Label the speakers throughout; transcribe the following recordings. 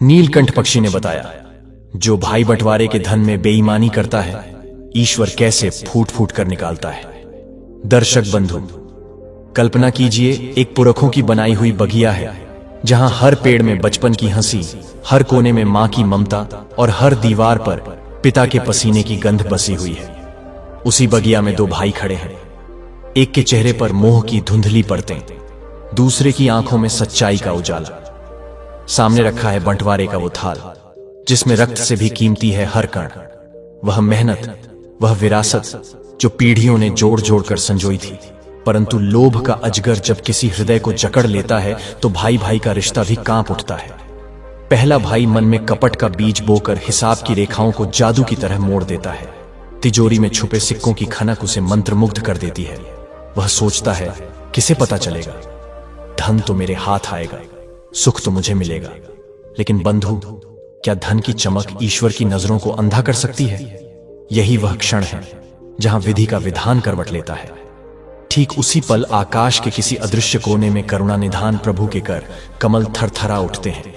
Speaker 1: नीलकंठ पक्षी ने बताया, जो भाई बंटवारे के धन में बेईमानी करता है, ईश्वर कैसे फूट फूट कर निकालता है। दर्शक बंधु, कल्पना कीजिए, एक पुरखों की बनाई हुई बगिया है, जहां हर पेड़ में बचपन की हंसी, हर कोने में मां की ममता और हर दीवार पर पिता के पसीने की गंध बसी हुई है। उसी बगिया में दो भाई खड़े हैं। एक के चेहरे पर मोह की धुंधली परतें, दूसरे की आंखों में सच्चाई का उजाला। सामने रखा है बंटवारे का वो थाल, जिसमें रक्त से भी कीमती है हर कण। वह मेहनत, वह विरासत जो पीढ़ियों ने जोड़ जोड़ कर संजोई थी। परंतु लोभ का अजगर जब किसी हृदय को जकड़ लेता है तो भाई भाई का रिश्ता भी कांप उठता है। पहला भाई मन में कपट का बीज बोकर हिसाब की रेखाओं को जादू की तरह मोड़ देता है। तिजोरी में छुपे सिक्कों की खनक उसे मंत्रमुग्ध कर देती है। वह सोचता है, किसे पता चलेगा, धन तो मेरे हाथ आएगा, सुख तो मुझे मिलेगा। लेकिन बंधु, क्या धन की चमक ईश्वर की नजरों को अंधा कर सकती है? यही वह क्षण है जहां विधि का विधान करवट लेता है। ठीक उसी पल आकाश के किसी अदृश्य कोने में करुणा निधान प्रभु के कर कमल थरथरा उठते हैं।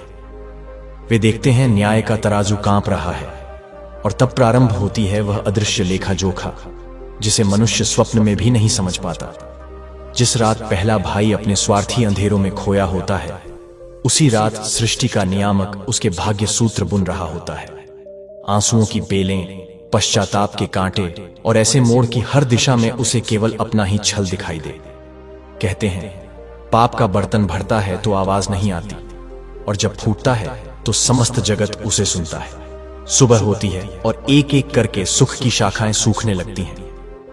Speaker 1: वे देखते हैं न्याय का तराजू कांप रहा है, और तब प्रारंभ होती है वह अदृश्य लेखा जोखा, जिसे मनुष्य स्वप्न में भी नहीं समझ पाता। जिस रात पहला भाई अपने स्वार्थी अंधेरों में खोया होता है, उसी रात सृष्टि का नियामक उसके भाग्य सूत्र बुन रहा होता है। आंसुओं की बेलें, पश्चाताप के कांटे और ऐसे मोड़ की हर दिशा में उसे केवल अपना ही छल दिखाई दे। कहते हैं, पाप का बर्तन भरता है तो आवाज नहीं आती, और जब फूटता है तो समस्त जगत उसे सुनता है। सुबह होती है और एक एक करके सुख की शाखाएं सूखने लगती हैं।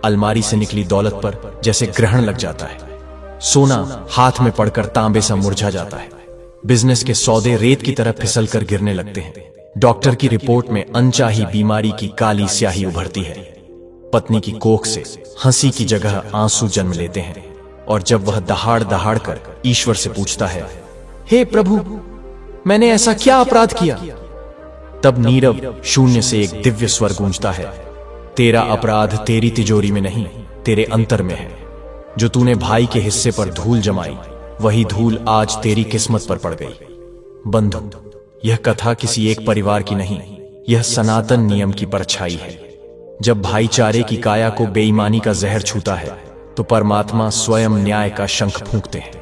Speaker 1: अलमारी से निकली दौलत पर जैसे ग्रहण लग जाता है। सोना हाथ में पड़कर तांबे सा मुरझा जाता है। बिजनेस के सौदे रेत की तरह फिसल कर गिरने लगते हैं। डॉक्टर की रिपोर्ट में अनचाही बीमारी की काली स्याही उभरती है। पत्नी की कोख से हंसी की जगह आंसू जन्म लेते हैं। और जब वह दहाड़ दहाड़ कर ईश्वर से पूछता है, हे प्रभु, मैंने ऐसा क्या अपराध किया, तब नीरव शून्य से एक दिव्य स्वर गूंजता है, तेरा अपराध तेरी तिजोरी में नहीं, तेरे अंतर में है। जो तूने भाई के हिस्से पर धूल जमाई, वही धूल आज तेरी किस्मत पर पड़ गई। बंधु, यह कथा किसी एक परिवार की नहीं, यह सनातन नियम की परछाई है। जब भाईचारे की काया को बेईमानी का जहर छूता है, तो परमात्मा स्वयं न्याय का शंख फूंकते हैं।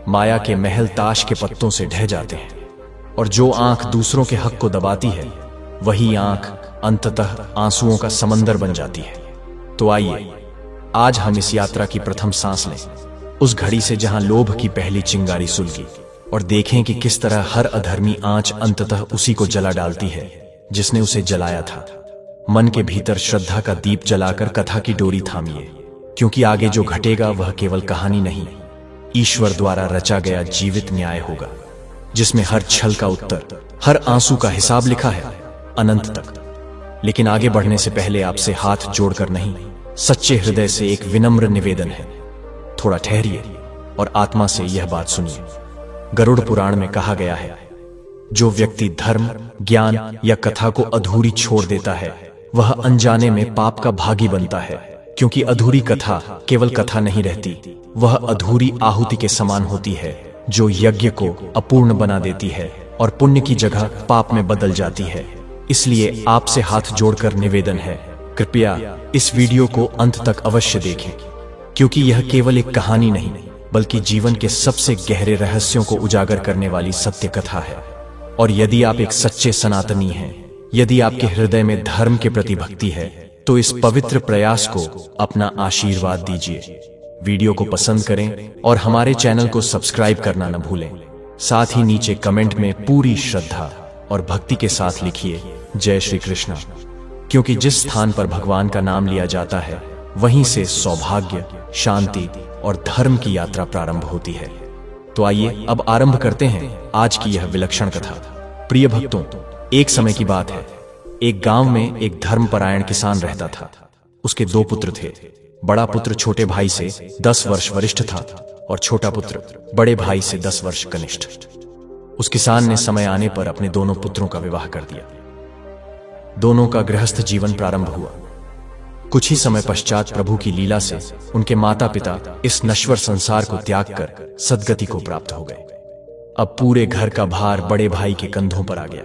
Speaker 1: माया के महल ताश के पत्तों से ढह जाते हैं, और जो आंख दूसरों के हक को दबाती है, वही आंख अंततः आंसुओं का समंदर बन जाती है। तो आइए, आज हम इस यात्रा की प्रथम सांस लें, उस घड़ी से जहां लोभ की पहली चिंगारी सुलगी, और देखें कि किस तरह हर अधर्मी आंच अंततः उसी को जला डालती है जिसने उसे जलाया था। मन के भीतर श्रद्धा का दीप जलाकर कथा की डोरी थामिए, क्योंकि आगे जो घटेगा वह केवल कहानी नहीं, ईश्वर द्वारा रचा गया जीवित न्याय होगा, जिसमें हर छल का उत्तर, हर आंसू का हिसाब लिखा है, अनंत तक। लेकिन आगे बढ़ने से पहले आपसे हाथ जोड़कर नहीं, सच्चे हृदय से एक विनम्र निवेदन है, थोड़ा ठहरिए और आत्मा से यह बात सुनिए। गरुड़ पुराण में कहा गया है, जो व्यक्ति धर्म, ज्ञान या कथा को अधूरी छोड़ देता है, वह अनजाने में पाप का भागी बनता है। क्योंकि अधूरी कथा केवल कथा नहीं रहती, वह अधूरी आहुति के समान होती है, जो यज्ञ को अपूर्ण बना देती है और पुण्य की जगह पाप में बदल जाती है। इसलिए आपसे हाथ जोड़कर निवेदन है, कृपया इस वीडियो को अंत तक अवश्य देखें, क्योंकि यह केवल एक कहानी नहीं, बल्कि जीवन के सबसे गहरे रहस्यों को उजागर करने वाली सत्य कथा है। और यदि आप एक सच्चे सनातनी हैं, यदि आपके हृदय में धर्म के प्रति भक्ति है, तो इस पवित्र प्रयास को अपना आशीर्वाद दीजिए। वीडियो को पसंद करें और हमारे चैनल को सब्सक्राइब करना न भूलें। साथ ही नीचे कमेंट में पूरी श्रद्धा और भक्ति के साथ लिखिए, जय श्री कृष्ण, क्योंकि जिस स्थान पर भगवान का नाम लिया जाता है, वहीं से सौभाग्य, शांति और धर्म की यात्रा प्रारंभ होती है। तो आइए अब आरंभ करते हैं आज की यह विलक्षण कथा। प्रिय भक्तों, एक समय की बात है, एक गांव में एक धर्मपरायण किसान रहता था। उसके दो पुत्र थे। बड़ा पुत्र छोटे भाई से 10 वर्ष वरिष्ठ था और छोटा पुत्र बड़े भाई से 10 वर्ष कनिष्ठ। उस किसान ने समय आने पर अपने दोनों पुत्रों का विवाह कर दिया। दोनों का गृहस्थ जीवन प्रारंभ हुआ। कुछ ही समय पश्चात प्रभु की लीला से उनके माता पिता इस नश्वर संसार को त्याग कर सद्गति को प्राप्त हो गए। अब पूरे घर का भार बड़े भाई के कंधों पर आ गया।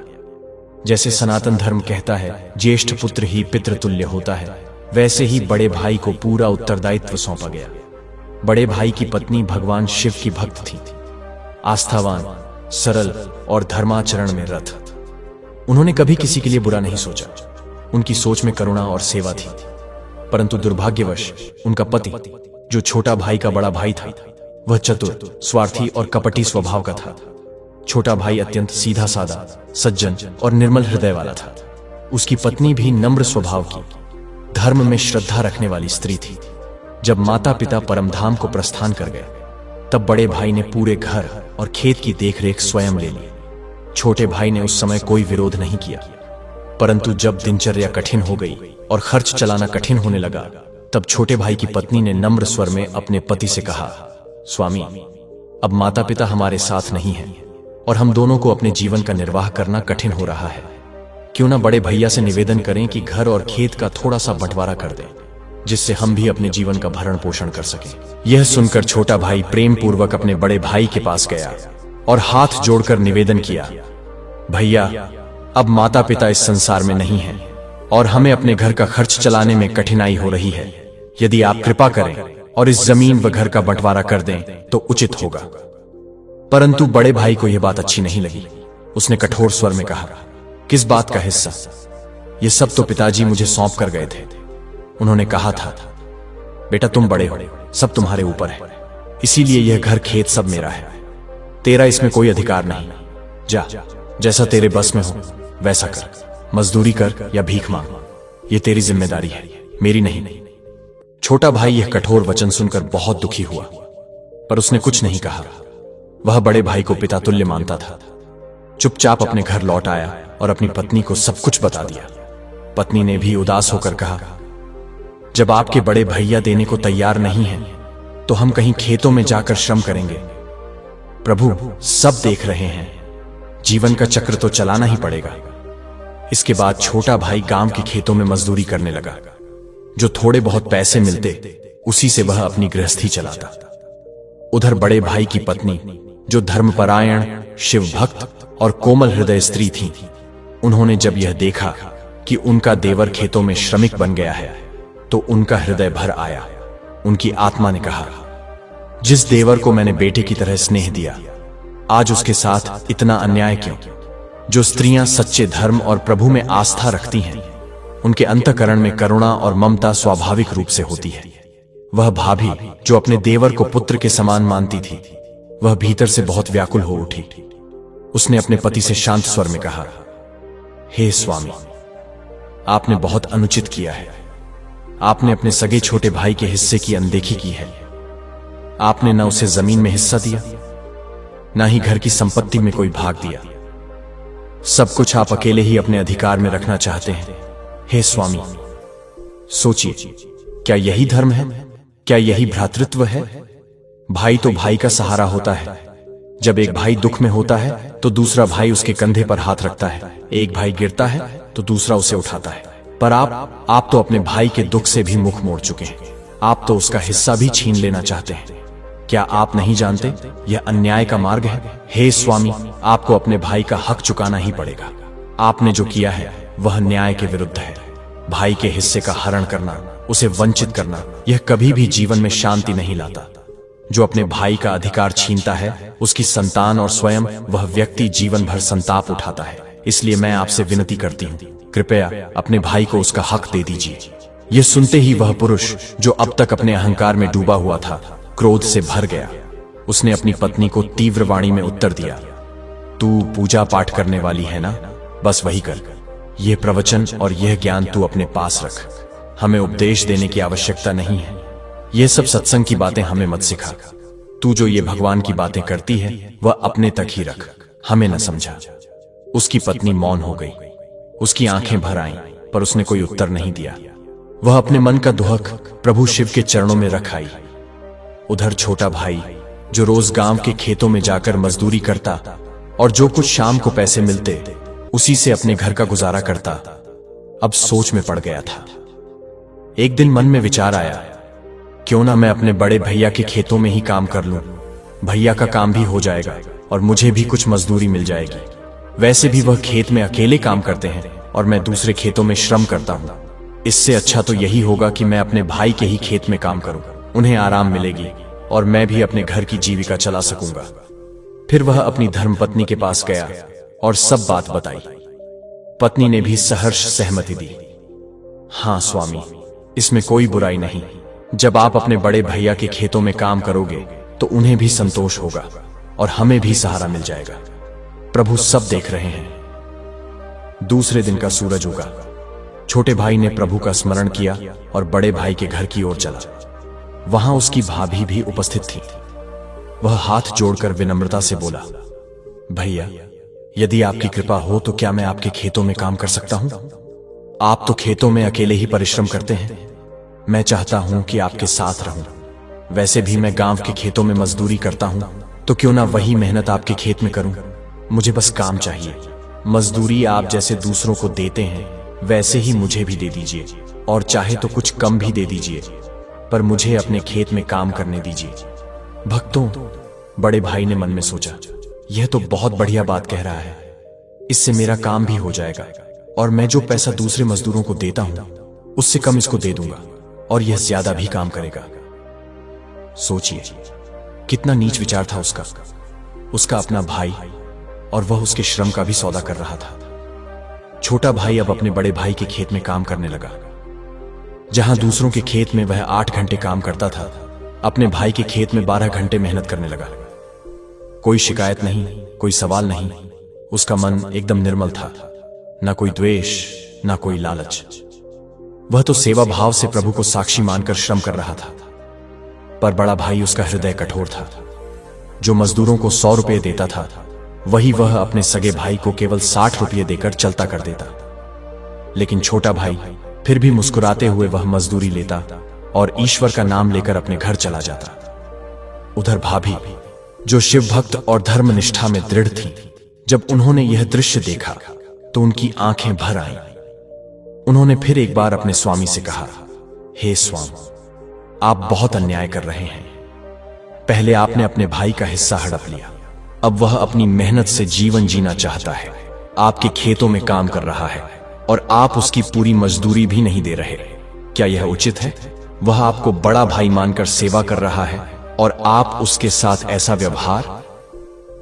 Speaker 1: जैसे सनातन धर्म कहता है ज्येष्ठ पुत्र ही पितृतुल्य होता है, वैसे ही बड़े भाई को पूरा उत्तरदायित्व सौंपा गया। बड़े भाई की पत्नी भगवान शिव की भक्त थी, आस्थावान, सरल और धर्माचरण में रत। उन्होंने कभी किसी के लिए बुरा नहीं सोचा। उनकी सोच में करुणा और सेवा थी। परंतु दुर्भाग्यवश उनका पति, जो छोटा भाई का बड़ा भाई था, वह चतुर, स्वार्थी और कपटी स्वभाव का था। छोटा भाई अत्यंत सीधा साधा, सज्जन और निर्मल हृदय वाला था। उसकी पत्नी भी नम्र स्वभाव की, धर्म में श्रद्धा रखने वाली स्त्री थी। जब माता पिता परमधाम को प्रस्थान कर गए, तब बड़े भाई ने पूरे घर और खेत की देखरेख स्वयं ले ली। छोटे भाई ने उस समय कोई विरोध नहीं किया, परंतु जब दिनचर्या कठिन हो गई और खर्च चलाना कठिन होने लगा, तब छोटे भाई की पत्नी ने नम्र स्वर में अपने पति से कहा, स्वामी, अब माता पिता हमारे साथ नहीं हैं और हम दोनों को अपने जीवन का निर्वाह करना कठिन हो रहा है। क्यों ना बड़े भैया से निवेदन करें कि घर और खेत का थोड़ा सा बंटवारा कर दें, जिससे हम भी अपने जीवन का भरण पोषण कर सकें। यह सुनकर छोटा भाई प्रेम पूर्वक अपने बड़े भाई के पास गया और हाथ जोड़कर निवेदन किया, भैया, अब माता पिता इस संसार में नहीं हैं और हमें अपने घर का खर्च चलाने में कठिनाई हो रही है। यदि आप कृपा करें और इस जमीन व घर का बंटवारा कर दें तो उचित होगा। परंतु बड़े भाई को यह बात अच्छी नहीं लगी। उसने कठोर स्वर में कहा, किस बात का हिस्सा? यह सब तो पिताजी मुझे सौंप कर गए थे। उन्होंने कहा था, बेटा तुम बड़े हो, सब तुम्हारे ऊपर है, इसीलिए यह घर खेत सब मेरा है, तेरा इसमें कोई अधिकार नहीं। जा, जैसा तेरे बस में हो वैसा कर, मजदूरी कर या भीख मांग, यह तेरी जिम्मेदारी है, मेरी नहीं। छोटा भाई यह कठोर वचन सुनकर बहुत दुखी हुआ, पर उसने कुछ नहीं कहा। वह बड़े भाई को पिता तुल्य मानता था। चुपचाप अपने घर लौट आया और अपनी पत्नी को सब कुछ बता दिया। पत्नी ने भी उदास होकर कहा, जब आपके बड़े भैया देने को तैयार नहीं हैं, तो हम कहीं खेतों में जाकर श्रम करेंगे। प्रभु सब देख रहे हैं, जीवन का चक्र तो चलाना ही पड़ेगा। इसके बाद छोटा भाई गांव के खेतों में मजदूरी करने लगा। जो थोड़े बहुत पैसे मिलते, उसी से वह अपनी गृहस्थी चलाता। उधर बड़े भाई की पत्नी, जो धर्मपरायण, शिव भक्त और कोमल हृदय स्त्री थी, उन्होंने जब यह देखा कि उनका देवर खेतों में श्रमिक बन गया है, तो उनका हृदय भर आया। उनकी आत्मा ने कहा, जिस देवर को मैंने बेटे की तरह स्नेह दिया, आज उसके साथ इतना अन्याय क्यों? जो स्त्रियां सच्चे धर्म और प्रभु में आस्था रखती हैं, उनके अंतःकरण में करुणा और ममता स्वाभाविक रूप से होती है। वह भाभी, जो अपने देवर को पुत्र के समान मानती थी, वह भीतर से बहुत व्याकुल हो उठी। उसने अपने पति से शांत स्वर में कहा, हे स्वामी, आपने बहुत अनुचित किया है। आपने अपने सगे छोटे भाई के हिस्से की अनदेखी की है। आपने न उसे जमीन में हिस्सा दिया, न ही घर की संपत्ति में कोई भाग दिया। सब कुछ आप अकेले ही अपने अधिकार में रखना चाहते हैं। हे स्वामी, सोचिए, क्या यही धर्म है? क्या यही भ्रातृत्व है? भाई तो भाई का सहारा होता है। जब एक भाई दुख में होता है तो दूसरा भाई उसके कंधे पर हाथ रखता है। एक भाई गिरता है तो दूसरा उसे उठाता है। पर आप तो अपने भाई के दुख से भी मुख मोड़ चुके हैं। आप तो उसका हिस्सा भी छीन लेना चाहते हैं। क्या आप नहीं जानते यह अन्याय का मार्ग है? हे स्वामी, आपको अपने भाई का हक चुकाना ही पड़ेगा। आपने जो किया है वह न्याय के विरुद्ध है। भाई के हिस्से का हरण करना, उसे वंचित करना, यह कभी भी जीवन में शांति नहीं लाता। जो अपने भाई का अधिकार छीनता है, उसकी संतान और स्वयं वह व्यक्ति जीवन भर संताप उठाता है। इसलिए मैं आपसे विनती करती हूँ, कृपया अपने भाई को उसका हक दे दीजिए। यह सुनते ही वह पुरुष, जो अब तक अपने अहंकार में डूबा हुआ था, क्रोध से भर गया। उसने अपनी पत्नी को तीव्र वाणी में उत्तर दिया, तू पूजा पाठ करने वाली है ना? बस वही कर। यह प्रवचन और यह ज्ञान तू अपने पास रख। हमें उपदेश देने की आवश्यकता नहीं है। यह सब सत्संग की बातें हमें मत सिखा। तू जो ये भगवान की बातें करती है वह अपने तक ही रख, हमें न समझा। उसकी पत्नी मौन हो गई। उसकी आंखें भर आईं, पर उसने कोई उत्तर नहीं दिया। वह अपने मन का दुहक प्रभु शिव के चरणों में रख आई। उधर छोटा भाई, जो रोज गांव के खेतों में जाकर मजदूरी करता और जो कुछ शाम को पैसे मिलते उसी से अपने घर का गुजारा करता, अब सोच में पड़ गया था। एक दिन मन में विचार आया, क्यों ना मैं अपने बड़े भैया के खेतों में ही काम कर लूं, भैया का काम भी हो जाएगा और मुझे भी कुछ मजदूरी मिल जाएगी। वैसे भी वह खेत में अकेले काम करते हैं और मैं दूसरे खेतों में श्रम करता हूँ। इससे अच्छा तो यही होगा कि मैं अपने भाई के ही खेत में काम करूं। उन्हें आराम मिलेगी और मैं भी अपने घर की जीविका चला सकूंगा। फिर वह अपनी धर्मपत्नी के पास गया और सब बात बताई। पत्नी ने भी सहर्ष सहमति दी। हाँ स्वामी, इसमें कोई बुराई नहीं। जब आप अपने बड़े भैया के खेतों में काम करोगे तो उन्हें भी संतोष होगा और हमें भी सहारा मिल जाएगा। प्रभु सब देख रहे हैं। दूसरे दिन का सूरज उगा। छोटे भाई ने प्रभु का स्मरण किया और बड़े भाई के घर की ओर चला। वहां उसकी भाभी भी उपस्थित थी। वह हाथ जोड़कर विनम्रता से बोला, भैया, यदि आपकी कृपा हो तो क्या मैं आपके खेतों में काम कर सकता हूं? आप तो खेतों में अकेले ही परिश्रम करते हैं। मैं चाहता हूं कि आपके साथ रहूं। वैसे भी मैं गांव के खेतों में मजदूरी करता हूं, तो क्यों ना वही मेहनत आपके खेत में करूं। मुझे बस काम चाहिए। मजदूरी आप जैसे दूसरों को देते हैं वैसे ही मुझे भी दे दीजिए, और चाहे तो कुछ कम भी दे दीजिए, पर मुझे अपने खेत में काम करने दीजिए। भक्तों, बड़े भाई ने मन में सोचा, यह तो बहुत बढ़िया बात कह रहा है। इससे मेरा काम भी हो जाएगा और मैं जो पैसा दूसरे मजदूरों को देता हूं उससे कम इसको दे दूंगा और यह ज्यादा भी काम करेगा। सोचिए, कितना नीच विचार था उसका। उसका अपना भाई और वह उसके श्रम का भी सौदा कर रहा था। छोटा भाई अब अपने बड़े भाई के खेत में काम करने लगा। जहां दूसरों के खेत में वह 8 घंटे काम करता था, अपने भाई के खेत में 12 घंटे मेहनत करने लगा। कोई शिकायत नहीं, कोई सवाल नहीं। उसका मन एकदम निर्मल था। ना कोई द्वेष, ना कोई लालच। वह तो सेवा भाव से प्रभु को साक्षी मानकर श्रम कर रहा था। पर बड़ा भाई, उसका हृदय कठोर था। जो मजदूरों को 100 रुपये देता था, वही वह अपने सगे भाई को केवल 60 रुपये देकर चलता कर देता। लेकिन छोटा भाई फिर भी मुस्कुराते हुए वह मजदूरी लेता और ईश्वर का नाम लेकर अपने घर चला जाता। उधर भाभी, जो शिव भक्त और धर्मनिष्ठा में दृढ़ थी, जब उन्होंने यह दृश्य देखा तो उनकी आंखें भर आईं। उन्होंने फिर एक बार अपने स्वामी से कहा, हे स्वामी, आप बहुत अन्याय कर रहे हैं। पहले आपने अपने भाई का हिस्सा हड़प लिया, अब वह अपनी मेहनत से जीवन जीना चाहता है, आपके खेतों में काम कर रहा है और आप उसकी पूरी मजदूरी भी नहीं दे रहे। क्या यह उचित है? वह आपको बड़ा भाई मानकर सेवा कर रहा है और आप उसके साथ ऐसा व्यवहार।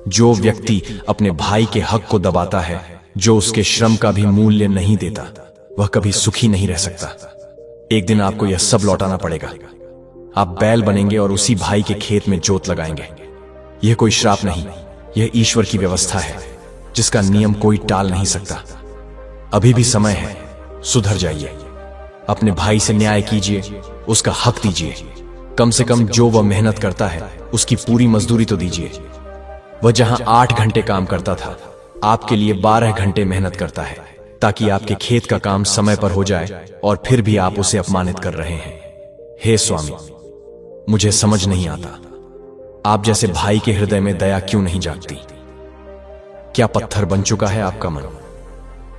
Speaker 1: जो व्यक्ति अपने भाई के हक को दबाता है, जो उसके श्रम का भी मूल्य नहीं देता, वह कभी सुखी नहीं रह सकता। एक दिन आपको यह सब लौटाना पड़ेगा। आप बैल बनेंगे और उसी भाई के खेत में जोत लगाएंगे। यह कोई श्राप नहीं, यह ईश्वर की व्यवस्था है जिसका नियम कोई टाल नहीं सकता। अभी भी समय है, सुधर जाइए। अपने भाई से न्याय कीजिए, उसका हक दीजिए। कम से कम जो वह मेहनत करता है उसकी पूरी मजदूरी तो दीजिए। वह जहां 8 घंटे काम करता था, आपके लिए 12 घंटे मेहनत करता है, ताकि आपके खेत का काम समय पर हो जाए, और फिर भी आप उसे अपमानित कर रहे हैं। हे स्वामी, मुझे समझ नहीं आता, आप जैसे भाई के हृदय में दया क्यों नहीं जागती? क्या पत्थर बन चुका है आपका मन?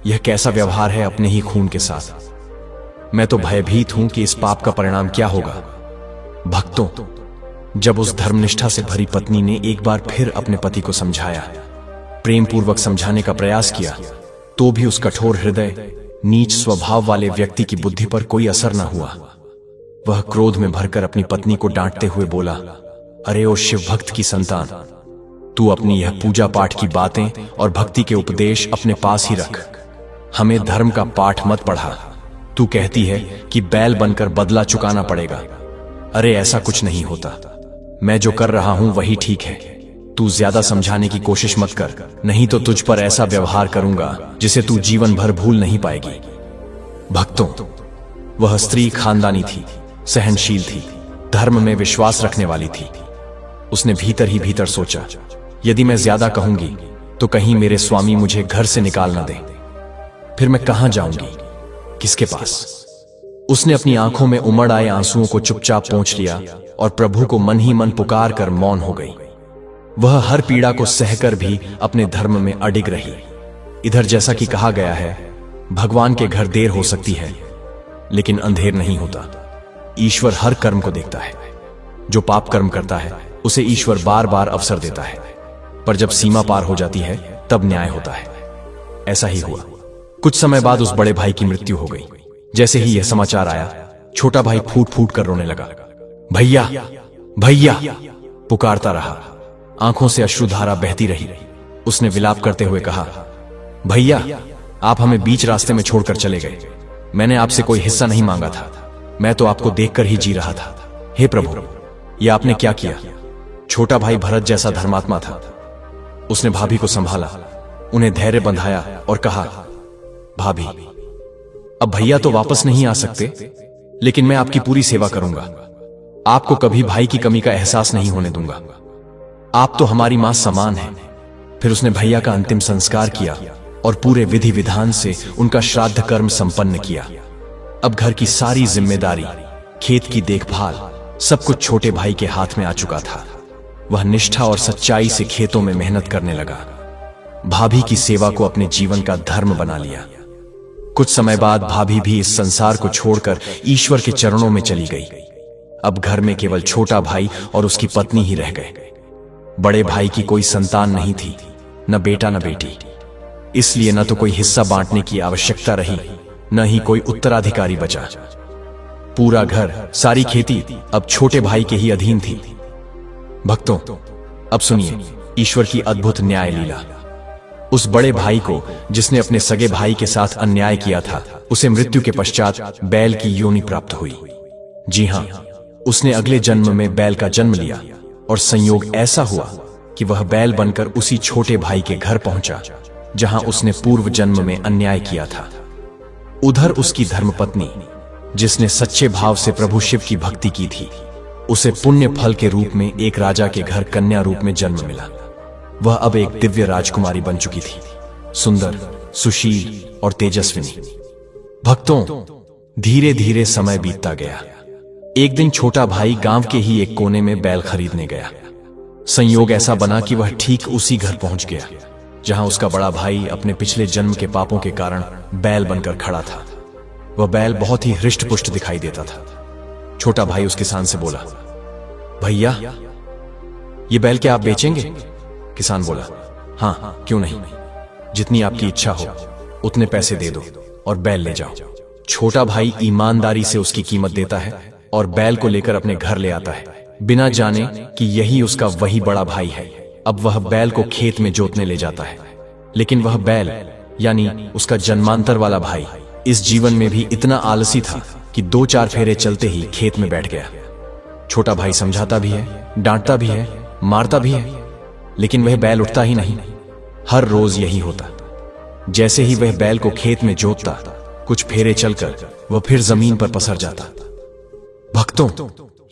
Speaker 1: यह कैसा व्यवहार है अपने ही खून के साथ? मैं तो भयभीत हूं कि इस पाप का परिणाम क्या होगा। भक्तों, जब उस धर्मनिष्ठा से भरी पत्नी ने एक बार फिर अपने पति को समझाया, प्रेम पूर्वक समझाने का प्रयास किया, तो भी उस कठोर हृदय, नीच स्वभाव वाले व्यक्ति की बुद्धि पर कोई असर न हुआ। वह क्रोध में भरकर अपनी पत्नी को डांटते हुए बोला, अरे ओ शिव भक्त की संतान, तू अपनी यह पूजा पाठ की बातें और भक्ति के उपदेश अपने पास ही रख। हमें धर्म का पाठ मत पढ़ा। तू कहती है कि बैल बनकर बदला चुकाना पड़ेगा। अरे ऐसा कुछ नहीं होता। मैं जो कर रहा हूं वही ठीक है। तू ज्यादा समझाने की कोशिश मत कर, नहीं तो तुझ पर ऐसा व्यवहार करूंगा जिसे तू जीवन भर भूल नहीं पाएगी। भक्तों, वह स्त्री खानदानी थी, सहनशील थी, धर्म में विश्वास रखने वाली थी। उसने भीतर ही भीतर सोचा, यदि मैं ज्यादा कहूंगी तो कहीं मेरे स्वामी मुझे घर से निकाल न दे। फिर मैं कहां जाऊंगी, किसके पास? उसने अपनी आंखों में उमड़ आए आंसुओं को चुपचाप पोंछ लिया और प्रभु को मन ही मन पुकार कर मौन हो गई। वह हर पीड़ा को सहकर भी अपने धर्म में अडिग रही। इधर जैसा कि कहा गया है, भगवान के घर देर हो सकती है लेकिन अंधेर नहीं होता। ईश्वर हर कर्म को देखता है। जो पाप कर्म करता है उसे ईश्वर बार बार अवसर देता है, पर जब सीमा पार हो जाती है तब न्याय होता है। ऐसा ही हुआ। कुछ समय बाद उस बड़े भाई की मृत्यु हो गई। जैसे ही यह समाचार आया, छोटा भाई फूट फूट कर रोने लगा। भैया भैया पुकारता रहा, आंखों से अश्रुधारा बहती रही। उसने विलाप करते हुए कहा, भैया आप हमें बीच रास्ते में छोड़कर चले गए। मैंने आपसे कोई हिस्सा नहीं मांगा था, मैं तो आपको देखकर ही जी रहा था। हे प्रभु, यह आपने क्या किया? छोटा भाई भरत जैसा धर्मात्मा था। उसने भाभी को संभाला, उन्हें धैर्य बंधाया और कहा, भाभी अब भैया तो वापस नहीं आ सकते, लेकिन मैं आपकी पूरी सेवा करूंगा। आपको कभी भाई की कमी का एहसास नहीं होने दूंगा। आप तो हमारी मां समान हैं। फिर उसने भैया का अंतिम संस्कार किया और पूरे विधि विधान से उनका श्राद्ध कर्म संपन्न किया। अब घर की सारी जिम्मेदारी, खेत की देखभाल, सब कुछ छोटे भाई के हाथ में आ चुका था। वह निष्ठा और सच्चाई से खेतों में मेहनत करने लगा। भाभी की सेवा को अपने जीवन का धर्म बना लिया। कुछ समय बाद भाभी भी इस संसार को छोड़कर ईश्वर के चरणों में चली गई। अब घर में केवल छोटा भाई और उसकी पत्नी ही रह गए। बड़े भाई की कोई संतान नहीं थी, न बेटा न बेटी। इसलिए न तो कोई हिस्सा बांटने की आवश्यकता रही, न ही कोई उत्तराधिकारी बचा। पूरा घर, सारी खेती अब छोटे भाई के ही अधीन थी। भक्तों, अब सुनिए ईश्वर की अद्भुत न्याय लीला। उस बड़े भाई को, जिसने अपने सगे भाई के साथ अन्याय किया था, उसे मृत्यु के पश्चात बैल की योनि प्राप्त हुई। जी हां, उसने अगले जन्म में बैल का जन्म लिया और संयोग ऐसा हुआ कि वह बैल बनकर उसी छोटे भाई के घर पहुंचा जहां उसने पूर्व जन्म में अन्याय किया था। उधर उसकी धर्मपत्नी, जिसने सच्चे भाव से प्रभु शिव की भक्ति की थी, उसे पुण्य फल के रूप में एक राजा के घर कन्या रूप में जन्म मिला। वह अब एक दिव्य राजकुमारी बन चुकी थी, सुंदर, सुशील और तेजस्विनी। भक्तों, धीरे धीरे समय बीतता गया। एक दिन छोटा भाई गांव के ही एक कोने में बैल खरीदने गया। संयोग ऐसा बना कि वह ठीक उसी घर पहुंच गया जहां उसका बड़ा भाई अपने पिछले जन्म के पापों के कारण बैल बनकर खड़ा था। वह बैल बहुत ही हृष्ट पुष्ट दिखाई देता था। छोटा भाई उस किसान से बोला, भैया ये बैल क्या आप बेचेंगे? किसान बोला, हाँ क्यों नहीं, जितनी आपकी इच्छा हो उतने पैसे दे दो और बैल ले जाओ। छोटा भाई ईमानदारी से उसकी कीमत देता है और बैल को लेकर अपने घर ले आता है, बिना जाने कि यही उसका वही बड़ा भाई है। अब वह बैल को खेत में जोतने ले जाता है, लेकिन वह बैल यानी उसका जन्मांतर वाला भाई इस जीवन में भी इतना आलसी था कि 2-4 फेरे चलते ही खेत में बैठ गया। छोटा भाई समझाता भी है, डांटता भी है, मारता भी है, लेकिन वह बैल उठता ही नहीं। हर रोज यही होता। जैसे ही वह बैल को खेत में जोतता, कुछ फेरे चलकर वह फिर जमीन पर पसर जाता। भक्तों,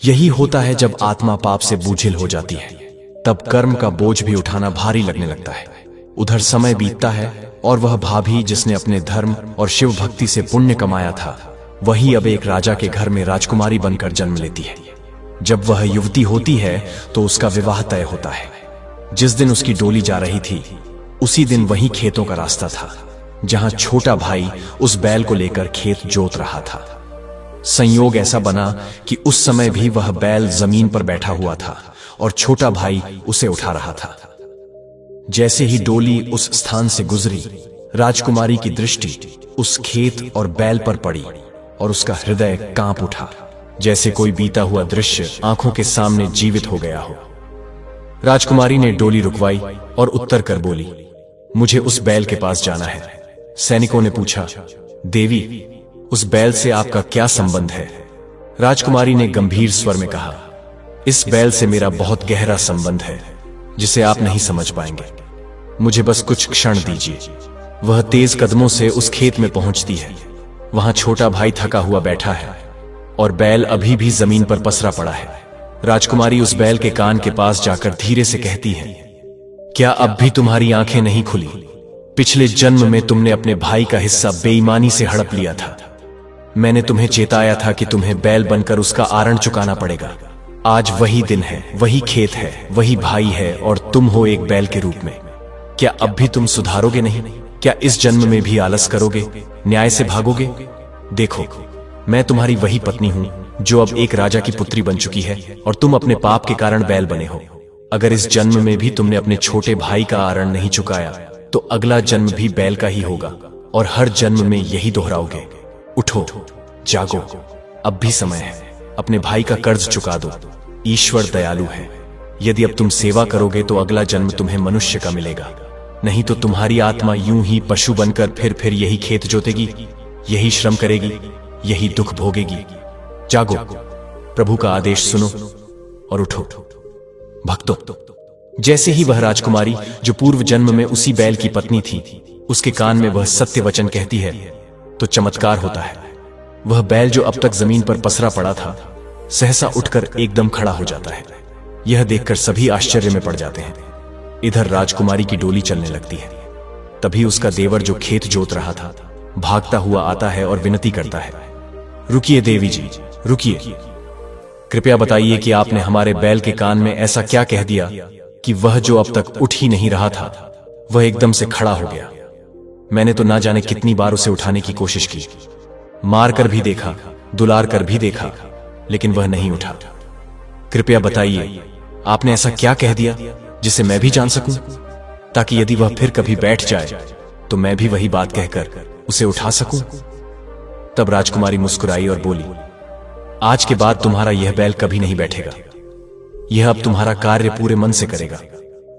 Speaker 1: यही होता है जब आत्मा पाप से बूझिल हो जाती है, तब कर्म का बोझ भी उठाना भारी लगने लगता है। उधर समय बीतता है और वह भाभी, जिसने अपने धर्म और शिव भक्ति से पुण्य कमाया था, वही अब एक राजा के घर में राजकुमारी बनकर जन्म लेती है। जब वह युवती होती है तो उसका विवाह तय होता है। जिस दिन उसकी डोली जा रही थी, उसी दिन वही खेतों का रास्ता था जहां छोटा भाई उस बैल को लेकर खेत जोत रहा था। संयोग ऐसा बना कि उस समय भी वह बैल जमीन पर बैठा हुआ था और छोटा भाई उसे उठा रहा था। जैसे ही डोली उस स्थान से गुजरी, राजकुमारी की दृष्टि उस खेत और बैल पर पड़ी और उसका हृदय कांप उठा, जैसे कोई बीता हुआ दृश्य आंखों के सामने जीवित हो गया हो। राजकुमारी ने डोली रुकवाई और उत्तर कर बोली, मुझे उस बैल के पास जाना है। सैनिकों ने पूछा, देवी उस बैल से आपका क्या संबंध है? राजकुमारी ने गंभीर स्वर में कहा, इस बैल से मेरा बहुत गहरा संबंध है जिसे आप नहीं समझ पाएंगे। मुझे बस कुछ क्षण दीजिए। वह तेज कदमों से उस खेत में पहुंचती है। वहां छोटा भाई थका हुआ बैठा है और बैल अभी भी जमीन पर पसरा पड़ा है। राजकुमारी उस बैल के कान के पास जाकर धीरे से कहती है, क्या अब भी तुम्हारी आंखें नहीं खुली? पिछले जन्म में तुमने अपने भाई का हिस्सा बेईमानी से हड़प लिया था। मैंने तुम्हें चेताया था कि तुम्हें बैल बनकर उसका आरण चुकाना पड़ेगा। आज वही दिन है, वही खेत है, वही भाई है और तुम हो एक बैल के रूप में। क्या अब भी तुम सुधारोगे नहीं? क्या इस जन्म में भी आलस करोगे, न्याय से भागोगे? देखो, मैं तुम्हारी वही पत्नी हूं जो अब एक राजा की पुत्री बन चुकी है, और तुम अपने पाप के कारण बैल बने हो। अगर इस जन्म में भी तुमने अपने छोटे भाई का आरण नहीं चुकाया, तो अगला जन्म भी बैल का ही होगा, और हर जन्म में यही दोहराओगे। उठो, जागो, अब भी समय है। अपने भाई का कर्ज चुका दो। ईश्वर दयालु है। यदि अब तुम सेवा करोगे तो अगला जन्म तुम्हें मनुष्य का मिलेगा, नहीं तो तुम्हारी आत्मा यूं ही पशु बनकर फिर यही खेत जोतेगी, यही श्रम करेगी, यही दुख भोगेगी। जागो, प्रभु का आदेश सुनो और उठो। भक्तों, जैसे ही वह राजकुमारी जो पूर्व जन्म में उसी बैल की पत्नी थी, उसके कान में वह सत्य वचन कहती है, तो चमत्कार होता है। वह बैल जो अब तक जमीन पर पसरा पड़ा था, सहसा उठकर एकदम खड़ा हो जाता है। यह देखकर सभी आश्चर्य में पड़ जाते हैं। इधर राजकुमारी की डोली चलने लगती है। तभी उसका देवर जो खेत जोत रहा था, भागता हुआ आता है और विनती करता है, रुकिए देवी जी, रुकिए। कृपया बताइए कि आपने हमारे बैल के कान में ऐसा क्या कह दिया कि वह जो अब तक उठ ही नहीं रहा था, वह एकदम से खड़ा हो गया। मैंने तो ना जाने कितनी बार उसे उठाने की कोशिश की, मार कर भी देखा, दुलार कर भी देखा, लेकिन वह नहीं उठा। कृपया बताइए, आपने ऐसा क्या कह दिया जिसे मैं भी जान सकूं, ताकि यदि वह फिर कभी बैठ जाए तो मैं भी वही बात कहकर उसे उठा सकूं। तब राजकुमारी मुस्कुराई और बोली, आज के बाद तुम्हारा यह बैल कभी नहीं बैठेगा। यह अब तुम्हारा कार्य पूरे मन से करेगा,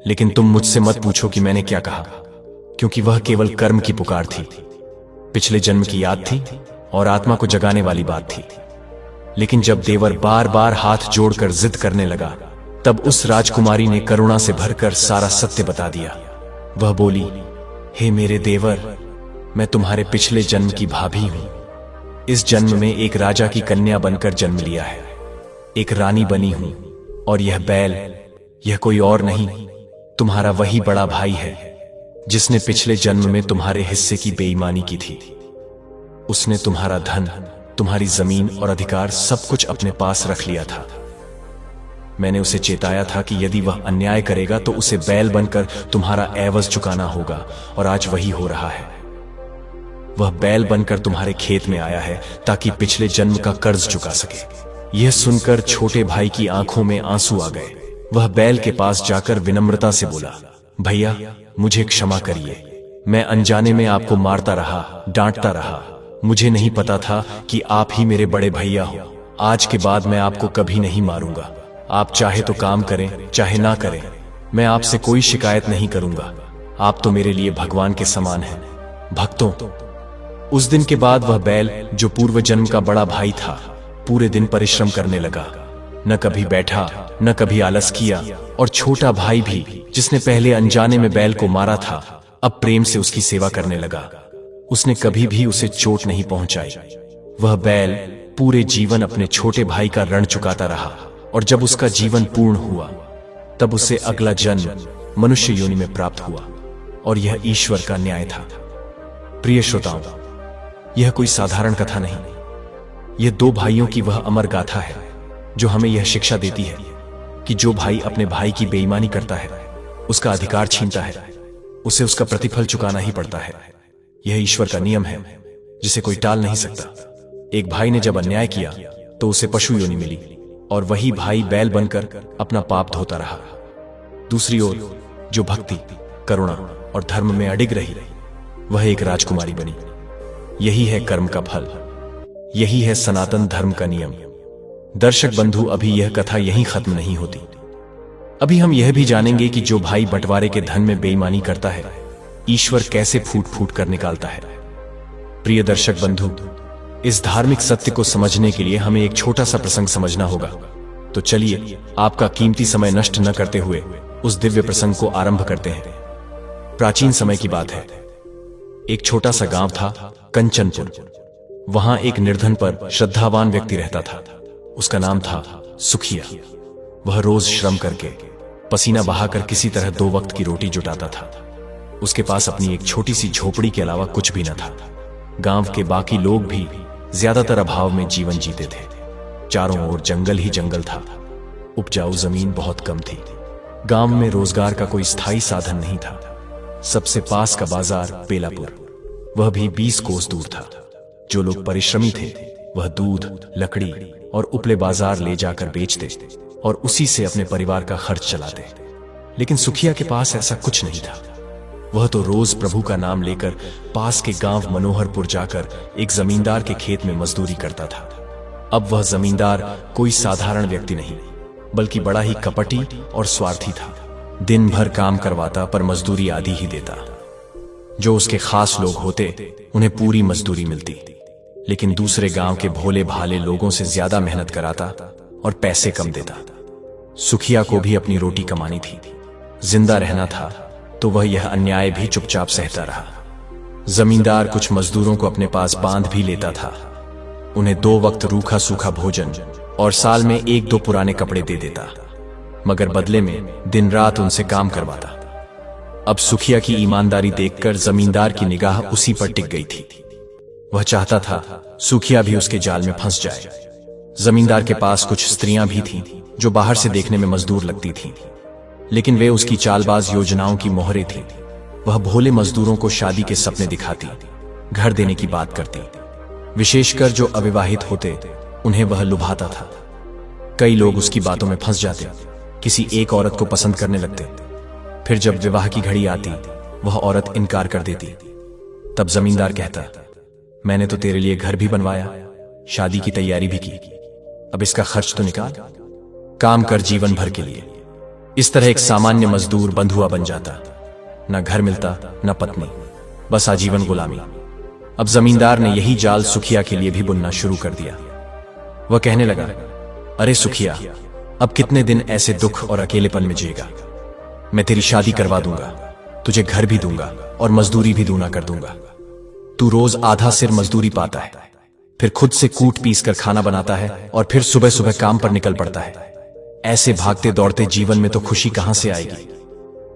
Speaker 1: लेकिन तुम मुझसे मत पूछो कि मैंने क्या कहा, क्योंकि वह केवल कर्म की पुकार थी, पिछले जन्म की याद थी और आत्मा को जगाने वाली बात थी। लेकिन जब देवर बार बार हाथ जोड़कर जिद करने लगा, तब उस राजकुमारी ने करुणा से भरकर सारा सत्य बता दिया। वह बोली, हे मेरे देवर, मैं तुम्हारे पिछले जन्म की भाभी हूं। इस जन्म में एक राजा की कन्या बनकर जन्म लिया है, एक रानी बनी हूं, और यह बैल, यह कोई और नहीं, तुम्हारा वही बड़ा भाई है जिसने पिछले जन्म में तुम्हारे हिस्से की बेईमानी की थी। उसने तुम्हारा धन, तुम्हारी जमीन और अधिकार सब कुछ अपने पास रख लिया था। मैंने उसे चेताया था कि यदि वह अन्याय करेगा तो उसे बैल बनकर तुम्हारा एवज चुकाना होगा, और आज वही हो रहा है। वह बैल बनकर तुम्हारे खेत में आया है ताकि पिछले जन्म का कर्ज चुका सके। यह सुनकर छोटे भाई की आंखों में आंसू आ गए। वह बैल के पास जाकर विनम्रता से बोला, भैया, मुझे क्षमा करिए। मैं अनजाने में आपको मारता रहा, डांटता रहा। मुझे नहीं पता था कि आप ही मेरे बड़े भैया हो। आज के बाद मैं आपको कभी नहीं मारूंगा। आप चाहे तो काम करें, चाहे ना करें, मैं आपसे कोई शिकायत नहीं करूंगा। आप तो मेरे लिए भगवान के समान हैं। भक्तों, उस दिन के बाद वह बैल जो पूर्व जन्म का बड़ा भाई था, पूरे दिन परिश्रम करने लगा। न कभी बैठा, न कभी आलस किया, और छोटा भाई भी जिसने पहले अनजाने में बैल को मारा था, अब प्रेम से उसकी सेवा करने लगा। उसने कभी भी उसे चोट नहीं पहुंचाई। वह बैल पूरे जीवन अपने छोटे भाई का ऋण चुकाता रहा, और जब उसका जीवन पूर्ण हुआ, तब उसे अगला जन्म मनुष्य योनि में प्राप्त हुआ, और यह ईश्वर का न्याय था। प्रिय श्रोताओं, यह कोई साधारण कथा नहीं, यह दो भाइयों की वह अमर गाथा है जो हमें यह शिक्षा देती है कि जो भाई अपने भाई की बेईमानी करता है, उसका अधिकार छीनता है, उसे उसका प्रतिफल चुकाना ही पड़ता है। यह ईश्वर का नियम है जिसे कोई टाल नहीं सकता। एक भाई ने जब अन्याय किया तो उसे पशु योनि मिली, और वही भाई बैल बनकर अपना पाप धोता रहा। दूसरी ओर जो भक्ति, करुणा और धर्म में अडिग रही, वह एक राजकुमारी बनी। यही है कर्म का फल, यही है सनातन धर्म का नियम। दर्शक बंधु, अभी यह कथा यहीं खत्म नहीं होती। अभी हम यह भी जानेंगे कि जो भाई बंटवारे के धन में बेईमानी करता है, ईश्वर कैसे फूट फूट कर निकालता है। प्रिय दर्शक बंधु, इस धार्मिक सत्य को समझने के लिए हमें एक छोटा सा प्रसंग समझना होगा। तो चलिए, आपका कीमती समय नष्ट न करते हुए उस दिव्य प्रसंग को आरंभ करते हैं। प्राचीन समय की बात है। एक छोटा सा गांव था, कंचनपुर। वहां एक निर्धन पर श्रद्धावान व्यक्ति रहता था। उसका नाम था सुखिया। वह रोज श्रम करके, पसीना बहाकर किसी तरह 2 वक्त की रोटी जुटाता था। उसके पास अपनी एक छोटी सी झोपड़ी के अलावा कुछ भी न था। गांव के बाकी लोग भी ज्यादातर अभाव में जीवन जीते थे। चारों ओर जंगल ही जंगल था। उपजाऊ जमीन बहुत कम थी। गांव में रोजगार का कोई स्थायी साधन नहीं था। सबसे पास का बाजार बेलापुर, वह भी 20 कोस दूर था। जो लोग परिश्रमी थे, वह दूध, लकड़ी और उपले बाजार ले जाकर बेचते और उसी से अपने परिवार का खर्च चलाते। लेकिन सुखिया के पास ऐसा कुछ नहीं था। वह तो रोज प्रभु का नाम लेकर पास के गांव मनोहरपुर जाकर एक जमींदार के खेत में मजदूरी करता था। अब वह जमींदार कोई साधारण व्यक्ति नहीं, बल्कि बड़ा ही कपटी और स्वार्थी था। दिन भर काम करवाता पर मजदूरी आधी ही देता। जो उसके खास लोग होते उन्हें पूरी मजदूरी मिलती, लेकिन दूसरे गांव के भोले भाले लोगों से ज्यादा मेहनत कराता और पैसे कम देता। सुखिया को भी अपनी रोटी कमानी थी, जिंदा रहना था, तो वह यह अन्याय भी चुपचाप सहता रहा। जमींदार कुछ मजदूरों को अपने पास बांध भी लेता था, उन्हें 2 वक्त रूखा सूखा भोजन और साल में 1-2 पुराने कपड़े दे देता, मगर बदले में दिन रात उनसे काम करवाता। अब सुखिया की ईमानदारी देखकर जमींदार की निगाह उसी पर टिक गई थी। वह चाहता था सुखिया भी उसके जाल में फंस जाए। जमींदार के पास कुछ स्त्रियां भी थीं जो बाहर से देखने में मजदूर लगती थीं, लेकिन वे उसकी चालबाज योजनाओं की मोहरे थीं। वह भोले मजदूरों को शादी के सपने दिखाती, घर देने की बात करती, विशेषकर जो अविवाहित होते उन्हें वह लुभाता था। कई लोग उसकी बातों में फंस जाते, किसी एक औरत को पसंद करने लगते। फिर जब विवाह की घड़ी आती, वह औरत इनकार कर देती। तब जमींदार कहता, मैंने तो तेरे लिए घर भी बनवाया, शादी की तैयारी भी की, अब इसका खर्च तो निकाल, काम कर जीवन भर के लिए। इस तरह एक सामान्य मजदूर बंधुआ बन जाता, न घर मिलता न पत्नी, बस आजीवन गुलामी। अब जमींदार ने यही जाल सुखिया के लिए भी बुनना शुरू कर दिया। वह कहने लगा, अरे सुखिया, अब कितने दिन ऐसे दुख और अकेलेपन में जिएगा? मैं तेरी शादी करवा दूंगा, तुझे घर भी दूंगा और मजदूरी भी दूना कर दूंगा। तू रोज आधा सिर मजदूरी पाता है, फिर खुद से कूट पीस कर खाना बनाता है और फिर सुबह सुबह काम पर निकल पड़ता है। ऐसे भागते दौड़ते जीवन में तो खुशी कहां से आएगी?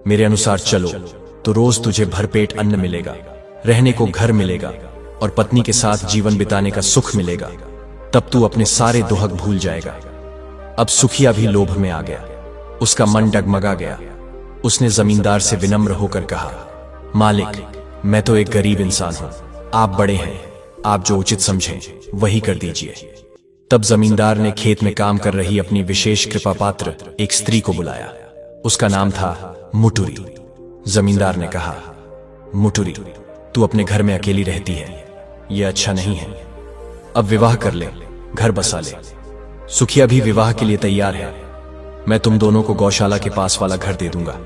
Speaker 1: मेरे अनुसार चलो तो रोज तुझे भरपेट अन्न मिलेगा, रहने को घर मिलेगा और पत्नी के साथ जीवन बिताने का सुख मिलेगा। तब तू अपने सारे दुहक भूल जाएगा। अब सुखिया भी लोभ में आ गया, उसका मन डगमगा गया। उसने जमींदार से विनम्र होकर कहा, मालिक, मैं तो एक गरीब इंसान हूं, आप बड़े हैं, आप जो उचित समझें वही कर दीजिए। तब जमींदार ने खेत में काम कर रही अपनी विशेष कृपा पात्र एक स्त्री को बुलाया। उसका नाम था मुटुरी। जमींदार ने कहा, मुटुरी, तू अपने घर में अकेली रहती है, यह अच्छा नहीं है। अब विवाह कर ले, घर बसा ले। सुखिया भी विवाह के लिए तैयार है। मैं तुम दोनों को गौशाला के पास वाला घर दे दूंगा,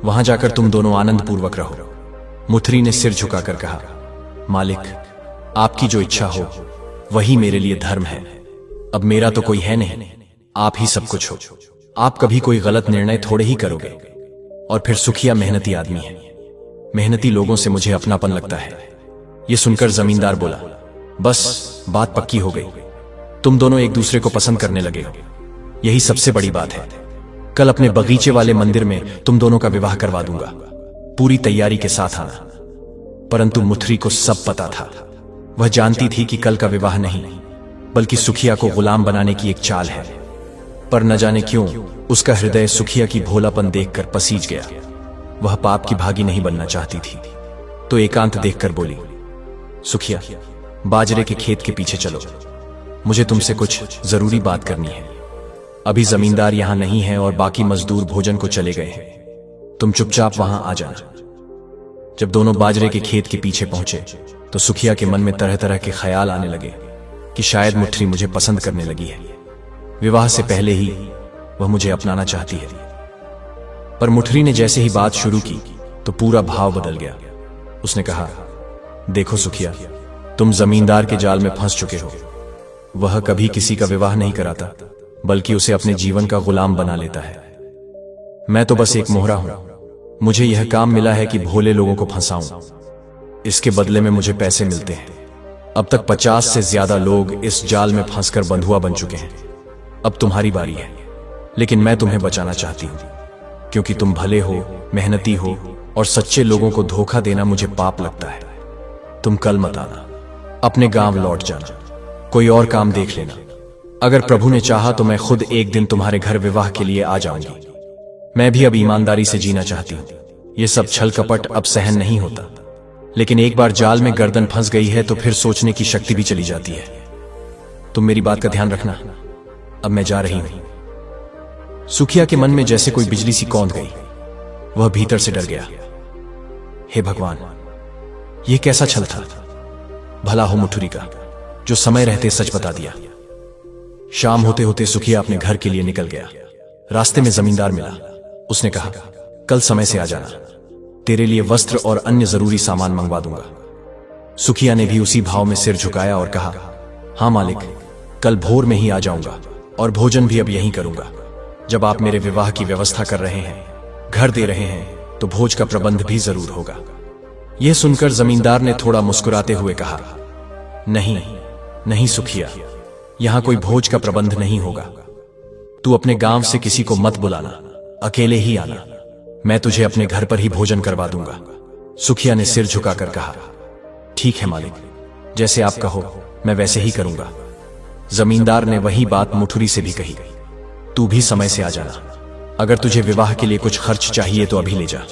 Speaker 1: वहां जाकर तुम दोनों आनंद पूर्वक रहो। मुटुरी ने सिर झुकाकर कहा, मालिक, आपकी जो इच्छा हो वही मेरे लिए धर्म है। अब मेरा तो कोई है नहीं, आप ही सब कुछ हो। आप कभी कोई गलत निर्णय थोड़े ही करोगे। और फिर सुखिया मेहनती आदमी है, मेहनती लोगों से मुझे अपनापन लगता है। यह सुनकर जमींदार बोला, बस बात पक्की हो गई, तुम दोनों एक दूसरे को पसंद करने लगे हो, यही सबसे बड़ी बात है। कल अपने बगीचे वाले मंदिर में तुम दोनों का विवाह करवा दूंगा, पूरी तैयारी के साथ आना। परंतु मुटुरी को सब पता था। वह जानती थी कि कल का विवाह नहीं, बल्कि सुखिया को गुलाम बनाने की एक चाल है। पर न जाने क्यों उसका हृदय सुखिया की भोलापन देखकर पसीज गया। वह पाप की भागी नहीं बनना चाहती थी, तो एकांत देखकर बोली, सुखिया, बाजरे के खेत के पीछे चलो, मुझे तुमसे कुछ जरूरी बात करनी है। अभी जमींदार यहां नहीं है और बाकी मजदूर भोजन को चले गए हैं, तुम चुपचाप वहां आ जाना। जब दोनों बाजरे के खेत के पीछे पहुंचे तो सुखिया के मन में तरह तरह के ख्याल आने लगे कि शायद मुटुरी मुझे पसंद करने लगी है, विवाह से पहले ही वह मुझे अपनाना चाहती है। पर मुटुरी ने जैसे ही बात शुरू की तो पूरा भाव बदल गया। उसने कहा, देखो सुखिया, तुम जमींदार के जाल में फंस चुके हो। वह कभी किसी का विवाह नहीं कराता, बल्कि उसे अपने जीवन का गुलाम बना लेता है। मैं तो बस एक मोहरा हूं, मुझे यह काम मिला है कि भोले लोगों को फंसाऊं। इसके बदले में मुझे पैसे मिलते हैं। अब तक 50 से ज्यादा लोग इस जाल में फंसकर बंधुआ बन चुके हैं। अब तुम्हारी बारी है, लेकिन मैं तुम्हें बचाना चाहती हूं, क्योंकि तुम भले हो, मेहनती हो और सच्चे लोगों को धोखा देना मुझे पाप लगता है। तुम कल मत आना, अपने गांव लौट जाना, कोई और काम देख लेना। अगर प्रभु ने चाहा तो मैं खुद एक दिन तुम्हारे घर विवाह के लिए आ जाऊंगी। मैं भी अब ईमानदारी से जीना चाहती हूं। यह सब छल कपट अब सहन नहीं होता, लेकिन एक बार जाल में गर्दन फंस गई है तो फिर सोचने की शक्ति भी चली जाती है। तुम मेरी बात का ध्यान रखना, अब मैं जा रही हूं। सुखिया के मन में जैसे कोई बिजली सी कौंध गई। वह भीतर से डर गया। हे भगवान, यह कैसा छल था? भला हो मुठुरी का, जो समय रहते सच बता दिया। शाम होते होते सुखिया अपने घर के लिए निकल गया। रास्ते में जमींदार मिला। उसने कहा, कल समय से आ जाना, तेरे लिए वस्त्र और अन्य जरूरी सामान मंगवा दूंगा। सुखिया ने भी उसी भाव में सिर झुकाया और कहा, हां मालिक, कल भोर में ही आ जाऊंगा और भोजन भी अब यहीं करूंगा। जब आप मेरे विवाह की व्यवस्था कर रहे हैं, घर दे रहे हैं, तो भोज का प्रबंध भी जरूर होगा। यह सुनकर जमींदार ने थोड़ा मुस्कुराते हुए कहा, नहीं नहीं सुखिया, यहां कोई भोज का प्रबंध नहीं होगा। तू अपने गांव से किसी को मत बुलाना, अकेले ही आना। मैं तुझे अपने घर पर ही भोजन करवा दूंगा। सुखिया ने सिर झुकाकर कहा, ठीक है मालिक, जैसे आप कहो मैं वैसे ही करूंगा। जमींदार ने वही बात मुठुरी से भी कही, तू भी समय से आ जाना। अगर तुझे विवाह के लिए कुछ खर्च चाहिए तो अभी ले जा।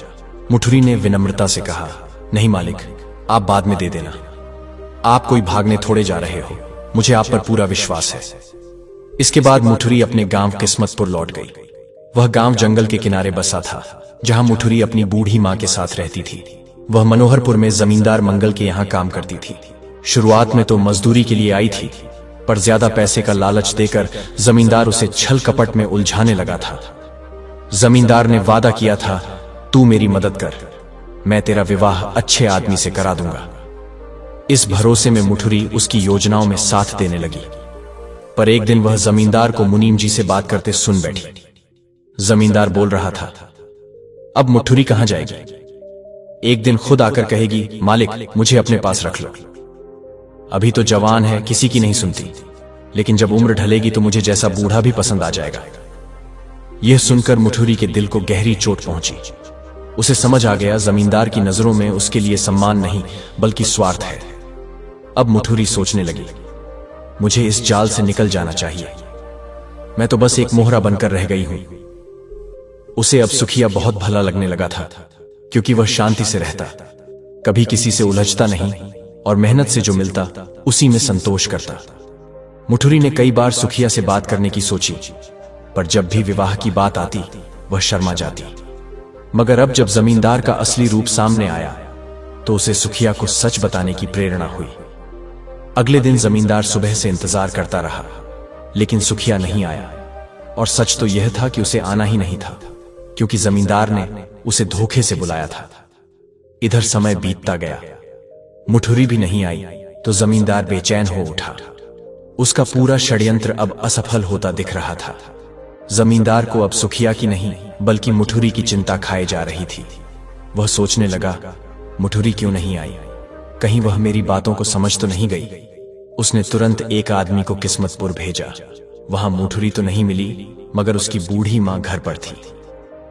Speaker 1: मुठुरी ने विनम्रता से कहा, नहीं मालिक, आप बाद में दे देना। आप कोई भागने थोड़े जा रहे हो, मुझे आप पर पूरा विश्वास है। इसके बाद मुठुरी अपने गांव किस्मतपुर लौट गई। वह गांव जंगल के किनारे बसा था, जहां मुठुरी अपनी बूढ़ी मां के साथ रहती थी। वह मनोहरपुर में जमींदार मंगल के यहां काम करती थी। शुरुआत में तो मजदूरी के लिए आई थी, पर ज्यादा पैसे का लालच देकर जमींदार उसे छल कपट में उलझाने लगा था। जमींदार ने वादा किया था, तू मेरी मदद कर, मैं तेरा विवाह अच्छे आदमी से करा दूंगा। इस भरोसे में मुठुरी उसकी योजनाओं में साथ देने लगी। पर एक दिन वह जमींदार को मुनीम जी से बात करते सुन बैठी। जमींदार बोल रहा था, अब मुठुरी कहां जाएगी? एक दिन खुद आकर कहेगी, मालिक मुझे अपने पास रख लो। अभी तो जवान है, किसी की नहीं सुनती, लेकिन जब उम्र ढलेगी तो मुझे जैसा बूढ़ा भी पसंद आ जाएगा। यह सुनकर मुठुरी के दिल को गहरी चोट पहुंची। उसे समझ आ गया, जमींदार की नजरों में उसके लिए सम्मान नहीं बल्कि स्वार्थ है। अब मुठुरी सोचने लगी, मुझे इस जाल से निकल जाना चाहिए। मैं तो बस एक मोहरा बनकर रह गई हूं। उसे अब सुखिया बहुत भला लगने लगा था, क्योंकि वह शांति से रहता, कभी किसी से उलझता नहीं और मेहनत से जो मिलता उसी में संतोष करता। मुठुरी ने कई बार सुखिया से बात करने की सोची, पर जब भी विवाह की बात आती वह शर्मा जाती। मगर अब जब जमींदार का असली रूप सामने आया तो उसे सुखिया को सच बताने की प्रेरणा हुई। अगले दिन जमींदार सुबह से इंतजार करता रहा, लेकिन सुखिया नहीं आया। और सच तो यह था कि उसे आना ही नहीं था, क्योंकि जमींदार ने उसे धोखे से बुलाया था। इधर समय बीतता गया, मुठुरी भी नहीं आई तो जमींदार बेचैन हो उठा। उसका पूरा षड्यंत्र अब असफल होता दिख रहा था। जमींदार को अब सुखिया की नहीं बल्कि मुठुरी की चिंता खाए जा रही थी। वह सोचने लगा, मुठुरी क्यों नहीं आई? कहीं वह मेरी बातों को समझ तो नहीं गई? उसने तुरंत एक आदमी को किस्मतपुर भेजा। वहां मुठुरी तो नहीं मिली, मगर उसकी बूढ़ी मां घर पर थी।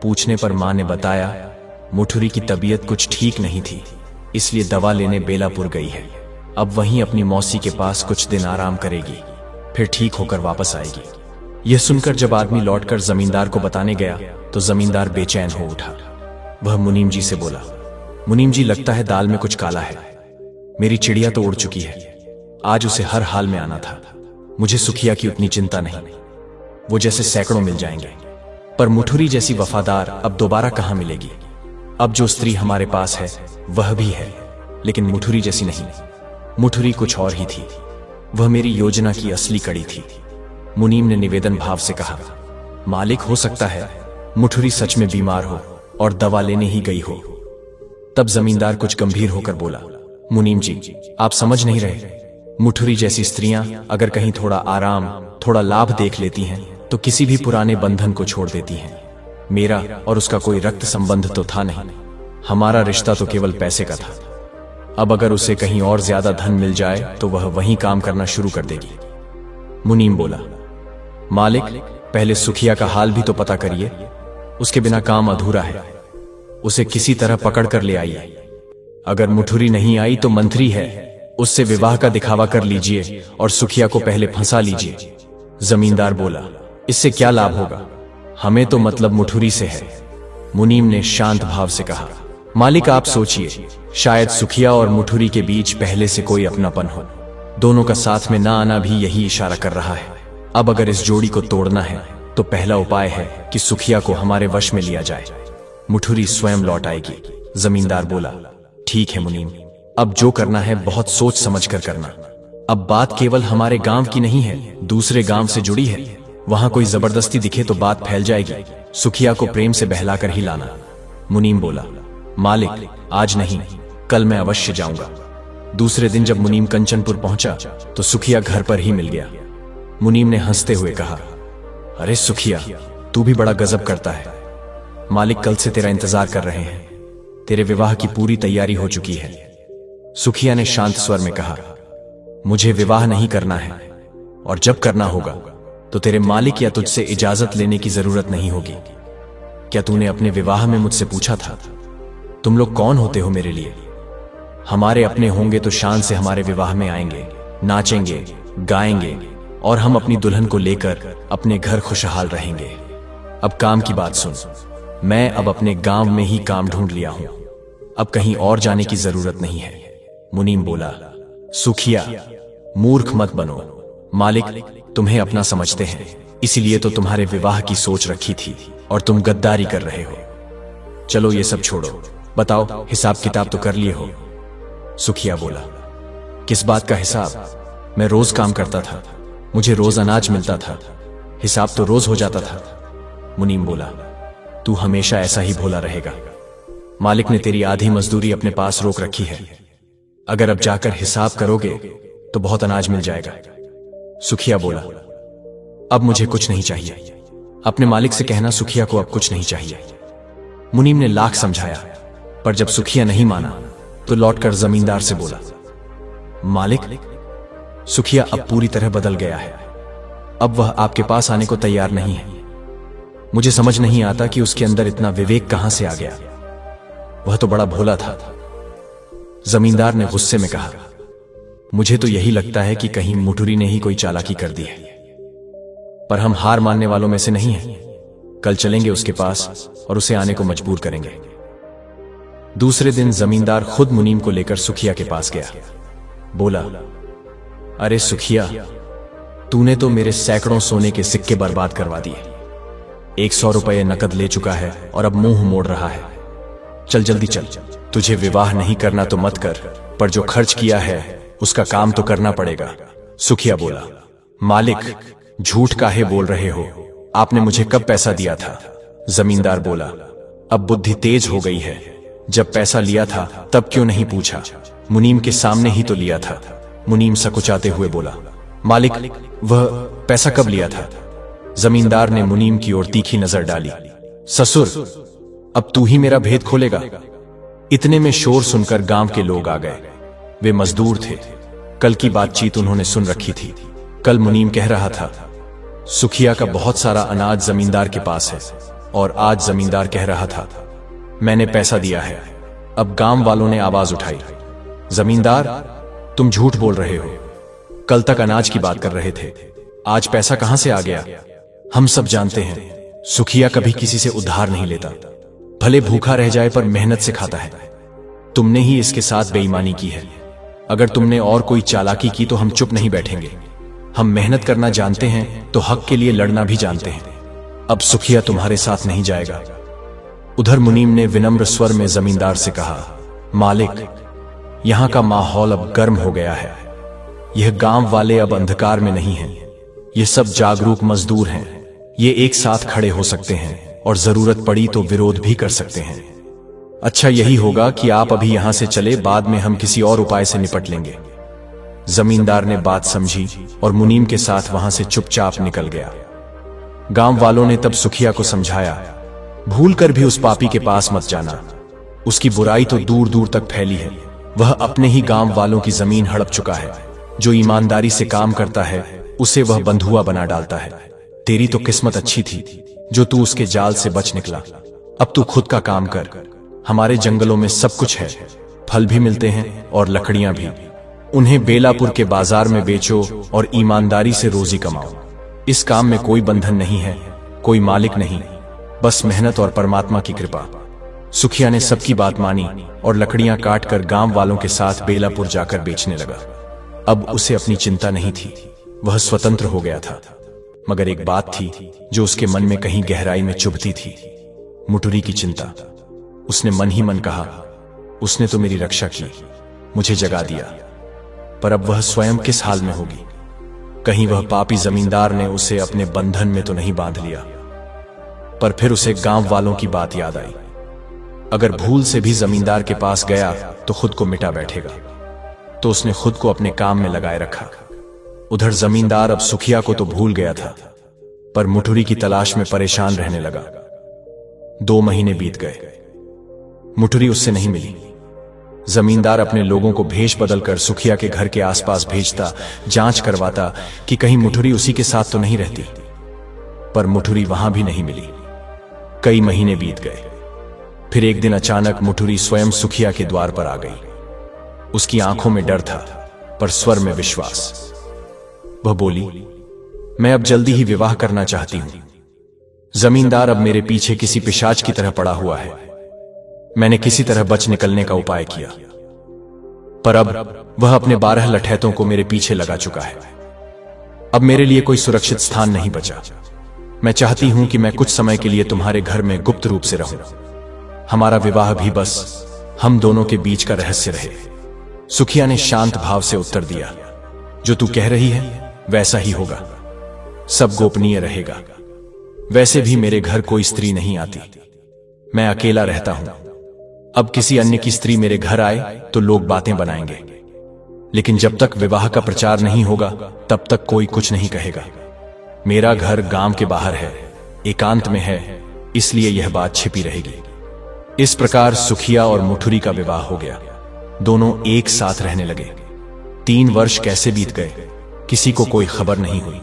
Speaker 1: पूछने पर मां ने बताया, मुठुरी की तबीयत कुछ ठीक नहीं थी, इसलिए दवा लेने बेलापुर गई है। अब वहीं अपनी मौसी के पास कुछ दिन आराम करेगी, फिर ठीक होकर वापस आएगी। यह सुनकर जब आदमी लौटकर जमींदार को बताने गया तो जमींदार बेचैन हो उठा। वह मुनीम जी से बोला, मुनीम जी, लगता है दाल में कुछ काला है। मेरी चिड़िया तो उड़ चुकी है, आज उसे हर हाल में आना था। मुझे सुखिया की उतनी चिंता नहीं, वो जैसे सैकड़ों मिल जाएंगे, पर मुठुरी जैसी वफादार अब दोबारा कहां मिलेगी? अब जो स्त्री हमारे पास है वह भी है, लेकिन मुठुरी जैसी नहीं। मुठुरी कुछ और ही थी, वह मेरी योजना की असली कड़ी थी। मुनीम ने निवेदन भाव से कहा, मालिक, हो सकता है मुठुरी सच में बीमार हो और दवा लेने ही गई हो। तब जमींदार कुछ गंभीर होकर बोला, मुनीम जी, आप समझ नहीं रहे। मुठुरी जैसी स्त्रियां अगर कहीं थोड़ा आराम, थोड़ा लाभ देख लेती हैं तो किसी भी पुराने बंधन को छोड़ देती हैं। मेरा और उसका कोई रक्त संबंध तो था नहीं, हमारा रिश्ता तो केवल पैसे का था। अब अगर उसे कहीं और ज्यादा धन मिल जाए तो वह वहीं काम करना शुरू कर देगी। मुनीम बोला, मालिक, पहले सुखिया का हाल भी तो पता करिए, उसके बिना काम अधूरा है। उसे किसी तरह पकड़ कर ले आइए। अगर मुठुरी नहीं आई तो मंत्री है, उससे विवाह का दिखावा कर लीजिए और सुखिया को पहले फंसा लीजिए। जमींदार बोला, इससे क्या लाभ होगा? हमें तो मतलब मुठुरी से है। मुनीम ने शांत भाव से कहा, मालिक, आप सोचिए, शायद सुखिया और मुठुरी के बीच पहले से कोई अपनापन हो। दोनों का साथ में ना आना भी यही इशारा कर रहा है। अब अगर इस जोड़ी को तोड़ना है तो पहला उपाय है कि सुखिया को हमारे वश में लिया जाए। मुठुरी स्वयं लौट आएगी। जमींदार बोला, ठीक है मुनीम, अब जो करना है बहुत सोच समझ कर करना। अब बात केवल हमारे गांव की नहीं है, दूसरे गांव से जुड़ी है। वहां कोई जबरदस्ती दिखे तो बात फैल जाएगी। सुखिया को प्रेम से बहलाकर ही लाना। मुनीम बोला, मालिक आज नहीं, कल मैं अवश्य जाऊंगा। दूसरे दिन जब मुनीम कंचनपुर पहुंचा तो सुखिया घर पर ही मिल गया। मुनीम ने हंसते हुए कहा, अरे सुखिया, तू भी बड़ा गजब करता है। मालिक कल से तेरा इंतजार कर रहे हैं। तेरे विवाह की पूरी तैयारी हो चुकी है। सुखिया ने शांत स्वर में कहा, मुझे विवाह नहीं करना है, और जब करना होगा तो तेरे मालिक या तुझसे इजाजत लेने की जरूरत नहीं होगी। क्या तूने अपने विवाह में मुझसे पूछा था, तुम लोग कौन होते हो मेरे लिए? हमारे अपने होंगे तो शान से हमारे विवाह में आएंगे, नाचेंगे, गाएंगे, और हम अपनी दुल्हन को लेकर अपने घर खुशहाल रहेंगे। अब काम की बात सुन, मैं अब अपने गांव में ही काम ढूंढ लिया हूं, अब कहीं और जाने की जरूरत नहीं है। मुनीम बोला, सुखिया, मूर्ख मत बनो। मालिक तुम्हें अपना समझते हैं, इसीलिए तो तुम्हारे विवाह की सोच रखी थी और तुम गद्दारी कर रहे हो। चलो ये सब छोड़ो, बताओ हिसाब किताब तो कर लिए हो? सुखिया बोला, किस बात का हिसाब? मैं रोज काम करता था, मुझे रोज अनाज मिलता था, हिसाब तो रोज हो जाता था। मुनीम बोला, तू हमेशा ऐसा ही भोला रहेगा। मालिक ने तेरी आधी मजदूरी अपने पास रोक रखी है, अगर अब जाकर हिसाब करोगे तो बहुत अनाज मिल जाएगा। सुखिया बोला, अब मुझे कुछ नहीं चाहिए। अपने मालिक से कहना सुखिया को अब कुछ नहीं चाहिए। मुनीम ने लाख समझाया, पर जब सुखिया नहीं माना तो लौटकर जमींदार से बोला, मालिक, सुखिया अब पूरी तरह बदल गया है। अब वह आपके पास आने को तैयार नहीं है। मुझे समझ नहीं आता कि उसके अंदर इतना विवेक कहां से आ गया। वह तो बड़ा भोला था। जमींदार ने गुस्से में कहा, मुझे तो यही लगता है कि कहीं मुठुरी ने ही कोई चालाकी कर दी है, पर हम हार मानने वालों में से नहीं हैं। कल चलेंगे उसके पास और उसे आने को मजबूर करेंगे। दूसरे दिन जमींदार खुद मुनीम को लेकर सुखिया के पास गया। बोला, अरे सुखिया, तूने तो मेरे सैकड़ों सोने के सिक्के बर्बाद करवा दिए। 100 रुपये नकद ले चुका है और अब मुंह मोड़ रहा है। चल जल्दी चल, तुझे विवाह नहीं करना तो मत कर, पर जो खर्च किया है उसका काम तो करना पड़ेगा। सुखिया बोला, मालिक झूठ काहे बोल रहे हो? आपने मुझे कब पैसा दिया था? जमींदार बोला, अब बुद्धि तेज हो गई है, जब पैसा लिया था तब क्यों नहीं पूछा? मुनीम के सामने ही तो लिया था। मुनीम सकुचाते हुए बोला, मालिक वह पैसा कब लिया था? जमींदार ने मुनीम की ओर तीखी नजर डाली। ससुर, अब तू ही मेरा भेद खोलेगा? इतने में शोर सुनकर गांव के लोग आ गए। वे मजदूर थे। कल की बातचीत उन्होंने सुन रखी थी। कल मुनीम कह रहा था, सुखिया का बहुत सारा अनाज जमींदार के पास है, और आज जमींदार कह रहा था, मैंने पैसा दिया है। अब गांव वालों ने आवाज उठाई, जमींदार तुम झूठ बोल रहे हो। कल तक अनाज की बात कर रहे थे, आज पैसा कहां से आ गया? हम सब जानते हैं सुखिया कभी किसी से उधार नहीं लेता, भले भूखा रह जाए पर मेहनत से खाता है। तुमने ही इसके साथ बेईमानी की है। अगर तुमने और कोई चालाकी की तो हम चुप नहीं बैठेंगे। हम मेहनत करना जानते हैं तो हक के लिए लड़ना भी जानते हैं। अब सुखिया तुम्हारे साथ नहीं जाएगा। उधर मुनीम ने विनम्र स्वर में जमींदार से कहा, मालिक यहां का माहौल अब गर्म हो गया है। यह गांव वाले अब अंधकार में नहीं हैं। ये सब जागरूक मजदूर हैं। ये एक साथ खड़े हो सकते हैं और जरूरत पड़ी तो विरोध भी कर सकते हैं। अच्छा यही होगा कि आप अभी यहां से चले, बाद में हम किसी और उपाय से निपट लेंगे। जमींदार ने बात समझी और मुनीम के साथ वहां से चुपचाप निकल गया। गांव वालों ने तब सुखिया को समझाया, भूलकर भी उस पापी के पास मत जाना। उसकी बुराई तो दूर दूर तक फैली है। वह अपने ही गांव वालों की जमीन हड़प चुका है। जो ईमानदारी से काम करता है उसे वह बंधुआ बना डालता है। तेरी तो किस्मत अच्छी थी जो तू उसके जाल से बच निकला। अब तू खुद का काम कर। हमारे जंगलों में सब कुछ है, फल भी मिलते हैं और लकड़ियां भी। उन्हें बेलापुर के बाजार में बेचो और ईमानदारी से रोजी कमाओ। इस काम में कोई बंधन नहीं है, कोई मालिक नहीं, बस मेहनत और परमात्मा की कृपा। सुखिया ने सबकी बात मानी और लकड़ियां काटकर गांव वालों के साथ बेलापुर जाकर बेचने लगा। अब उसे अपनी चिंता नहीं थी, वह स्वतंत्र हो गया था। मगर एक बात थी जो उसके मन में कहीं गहराई में चुभती थी, मुटुरी की चिंता। उसने मन ही मन कहा, उसने तो मेरी रक्षा की, मुझे जगा दिया, पर अब वह स्वयं किस हाल में होगी? कहीं वह पापी जमींदार ने उसे अपने बंधन में तो नहीं बांध लिया? पर फिर उसे गांव वालों की बात याद आई। अगर भूल से भी जमींदार के पास गया तो खुद को मिटा बैठेगा। तो उसने खुद को अपने काम में लगाए रखा। उधर जमींदार अब सुखिया को तो भूल गया था, पर मुठुरी की तलाश में परेशान रहने लगा। 2 महीने बीत गए, मुठुरी उससे नहीं मिली। जमींदार अपने लोगों को भेष बदलकर सुखिया के घर के आसपास भेजता, जांच करवाता कि कहीं मुठुरी उसी के साथ तो नहीं रहती, पर मुठुरी वहां भी नहीं मिली। कई महीने बीत गए। फिर एक दिन अचानक मुठुरी स्वयं सुखिया के द्वार पर आ गई। उसकी आंखों में डर था, पर स्वर में विश्वास। वह बोली, मैं अब जल्दी ही विवाह करना चाहती हूं। जमींदार अब मेरे पीछे किसी पिशाच की तरह पड़ा हुआ है। मैंने किसी तरह बच निकलने का उपाय किया, पर अब वह अपने 12 लठैतों को मेरे पीछे लगा चुका है। अब मेरे लिए कोई सुरक्षित स्थान नहीं बचा। मैं चाहती हूं कि मैं कुछ समय के लिए तुम्हारे घर में गुप्त रूप से रहूं। हमारा विवाह भी बस हम दोनों के बीच का रहस्य रहे। सुखिया ने शांत भाव से उत्तर दिया, जो तू कह रही है वैसा ही होगा, सब गोपनीय रहेगा। वैसे भी मेरे घर कोई स्त्री नहीं आती, मैं अकेला रहता हूं। अब किसी अन्य की स्त्री मेरे घर आए तो लोग बातें बनाएंगे, लेकिन जब तक विवाह का प्रचार नहीं होगा तब तक कोई कुछ नहीं कहेगा। मेरा घर गांव के बाहर है, एकांत में है, इसलिए यह बात छिपी रहेगी। इस प्रकार सुखिया और मुठुरी का विवाह हो गया। दोनों एक साथ रहने लगे। 3 वर्ष कैसे बीत गए, किसी को कोई खबर नहीं हुई।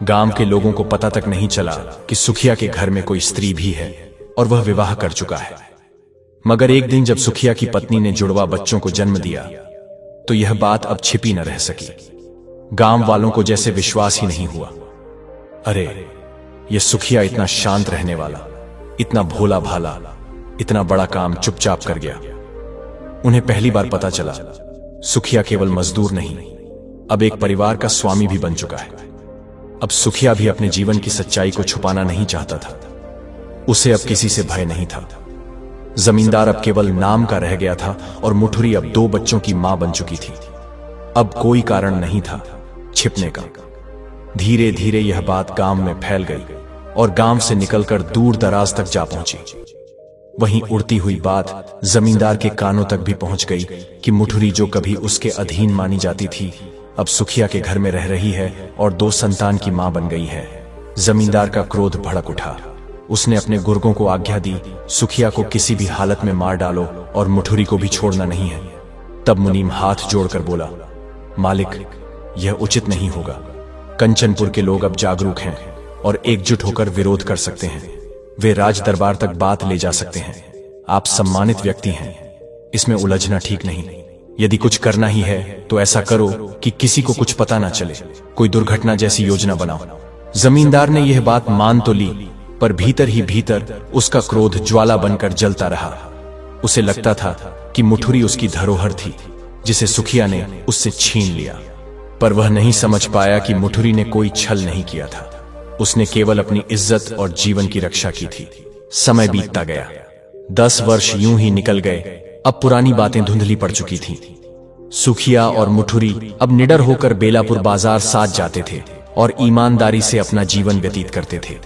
Speaker 1: गांव के लोगों को पता तक नहीं चला कि सुखिया के घर में कोई स्त्री भी है और वह विवाह कर चुका है। मगर एक दिन जब सुखिया की पत्नी ने जुड़वा बच्चों को जन्म दिया तो यह बात अब छिपी न रह सकी। गांव वालों को जैसे विश्वास ही नहीं हुआ। अरे, यह सुखिया इतना शांत रहने वाला, इतना भोला भाला, इतना बड़ा काम चुपचाप कर गया। उन्हें पहली बार पता चला सुखिया केवल मजदूर नहीं, अब एक परिवार का स्वामी भी बन चुका है। अब सुखिया भी अपने जीवन की सच्चाई को छुपाना नहीं चाहता था। उसे अब किसी से भय नहीं था। जमींदार अब केवल नाम का रह गया था और मुठुरी अब 2 बच्चों की मां बन चुकी थी। अब कोई कारण नहीं था छिपने का। धीरे धीरे यह बात गांव में फैल गई और गांव से निकलकर दूर दराज तक जा पहुंची। वहीं उड़ती हुई बात जमींदार के कानों तक भी पहुंच गई कि मुठुरी जो कभी उसके अधीन मानी जाती थी, अब सुखिया के घर में रह रही है और 2 संतान की मां बन गई है। जमींदार का क्रोध भड़क उठा। उसने अपने गुर्गों को आज्ञा दी, सुखिया को किसी भी हालत में मार डालो और मुठुरी को भी छोड़ना नहीं है। तब मुनीम हाथ जोड़कर बोला, मालिक, यह उचित नहीं होगा। कंचनपुर के लोग अब जागरूक हैं और एकजुट होकर विरोध कर सकते हैं। वे राज दरबार तक बात ले जा सकते हैं। आप सम्मानित व्यक्ति हैं, इसमें उलझना ठीक नहीं। यदि कुछ करना ही है तो ऐसा करो कि किसी को कुछ पता ना चले। कोई दुर्घटना जैसी योजना बनाओ। जमींदार ने यह बात मान तो ली, पर भीतर ही भीतर उसका क्रोध ज्वाला बनकर जलता रहा। उसे लगता था कि मुठुरी उसकी धरोहर थी, जिसे सुखिया ने उससे छीन लिया। पर वह नहीं समझ पाया कि मुठुरी ने कोई छल नहीं किया था। उसने केवल अपनी इज्जत और जीवन की रक्षा की थी। समय बीतता गया। 10 वर्ष यूं ही निकल गए। अब पुरानी बातें धुंधली पड़ चुकी थीं। सुखिया और मुठुरी अब निडर होकर बेलापुर बाजार साथ जाते थे और ईमानदारी से अपना जीवन व्यतीत करते थे।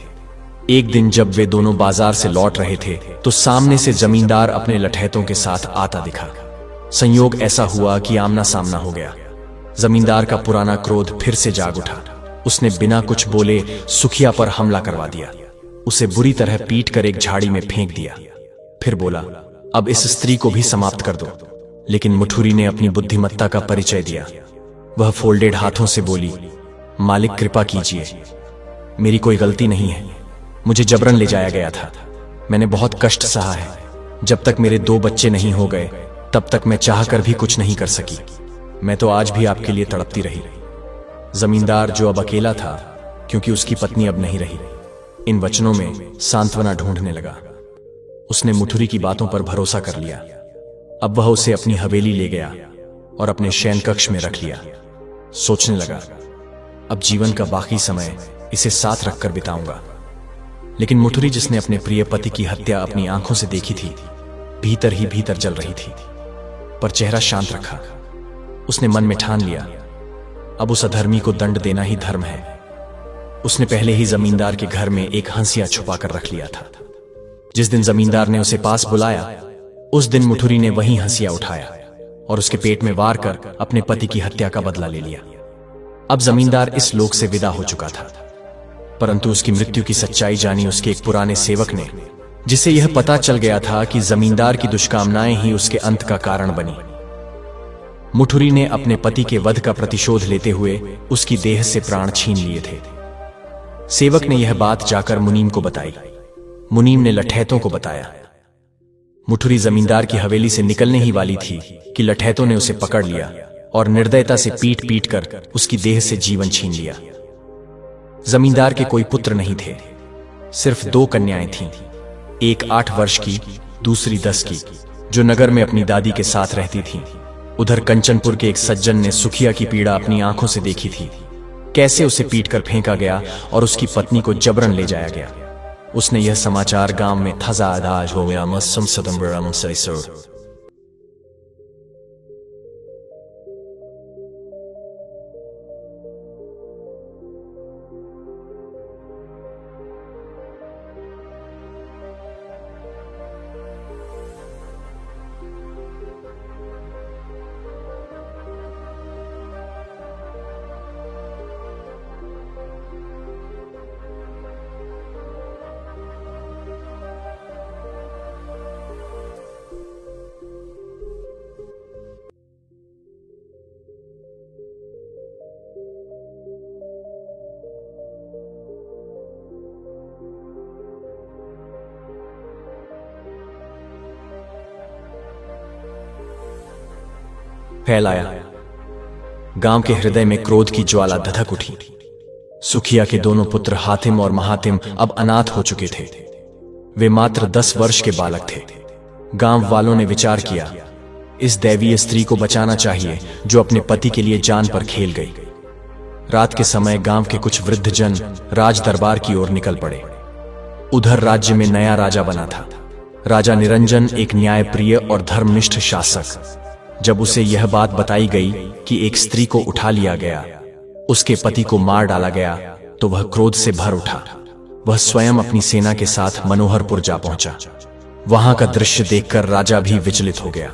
Speaker 1: एक दिन जब वे दोनों बाजार से लौट रहे थे तो सामने से जमींदार अपने लठैतों के साथ आता दिखा। संयोग ऐसा हुआ कि आमना सामना हो गया। जमींदार का पुराना क्रोध फिर से जाग उठा। उसने बिना कुछ बोले सुखिया पर हमला करवा दिया। उसे बुरी तरह पीट कर एक झाड़ी में फेंक दिया। फिर बोला, अब इस स्त्री को भी समाप्त कर दो। लेकिन मुठुरी ने अपनी बुद्धिमत्ता का परिचय दिया। वह फोल्डेड हाथों से बोली, मालिक कृपा कीजिए, मेरी कोई गलती नहीं है। मुझे जबरन ले जाया गया था। मैंने बहुत कष्ट सहा है। जब तक मेरे 2 बच्चे नहीं हो गए तब तक मैं चाहकर भी कुछ नहीं कर सकी। मैं तो आज भी आपके लिए तड़पती रही। जमींदार जो अब अकेला था क्योंकि उसकी पत्नी अब नहीं रही, इन वचनों में सांत्वना ढूंढने लगा। उसने मुठुरी की बातों पर भरोसा कर लिया। अब वह उसे अपनी हवेली ले गया और अपने शयन कक्ष में रख लिया। सोचने लगा, अब जीवन का बाकी समय इसे साथ रखकर बिताऊंगा। लेकिन मुठुरी, जिसने अपने प्रिय पति की हत्या अपनी आंखों से देखी थी, भीतर ही भीतर जल रही थी, पर चेहरा शांत रखा। उसने मन में ठान लिया, अब उस अधर्मी को दंड देना ही धर्म है। उसने पहले ही जमींदार के घर में एक हंसिया छुपा कर रख लिया था। जिस दिन जमींदार ने उसे पास बुलाया, उस दिन मुठुरी ने वही हंसिया उठाया और उसके पेट में वार कर अपने पति की हत्या का बदला ले लिया। अब जमींदार इस लोक से विदा हो चुका था, परंतु उसकी मृत्यु की सच्चाई जानी उसके एक पुराने सेवक ने, जिसे यह पता चल गया था कि जमींदार की दुष्कामनाएं ही उसके अंत का कारण बनी। मुठुरी ने अपने पति के वध का प्रतिशोध लेते हुए उसकी देह से प्राण छीन लिए थे। सेवक ने यह बात जाकर मुनीम को बताई। मुनीम ने लठैतों को बताया। मुठुरी जमींदार की हवेली से निकलने ही वाली थी कि लठैतों ने उसे पकड़ लिया और निर्दयता से पीट पीट कर उसकी देह से जीवन छीन लिया। जमींदार के कोई पुत्र नहीं थे, सिर्फ 2 कन्याएं थीं, एक 8 वर्ष की, दूसरी 10 की, जो नगर में अपनी दादी के साथ रहती थीं। उधर कंचनपुर के एक सज्जन ने सुखिया की पीड़ा अपनी आंखों से देखी थी, कैसे उसे पीटकर फेंका गया और उसकी पत्नी को जबरन ले जाया गया। उसने यह समाचार गांव में थजादाज हो गया। फैलाया। गांव के हृदय में क्रोध की ज्वाला धधक उठी। सुखिया के दोनों पुत्र हातिम और महातिम अब अनाथ हो चुके थे। वे मात्र 10 वर्ष के बालक थे। गांव वालों ने विचार किया, इस दैवीय स्त्री को बचाना चाहिए जो अपने पति के लिए जान पर खेल गई। रात के समय गांव के कुछ वृद्ध जन राज दरबार की ओर निकल पड़े। उधर राज्य में नया राजा बना था। राजा निरंजन एक न्यायप्रिय और धर्मनिष्ठ शासक। जब उसे यह बात बताई गई कि एक स्त्री को उठा लिया गया, उसके पति को मार डाला गया, तो वह क्रोध से भर उठा। वह स्वयं अपनी सेना के साथ मनोहरपुर जा पहुंचा। वहां का दृश्य देखकर राजा भी विचलित हो गया।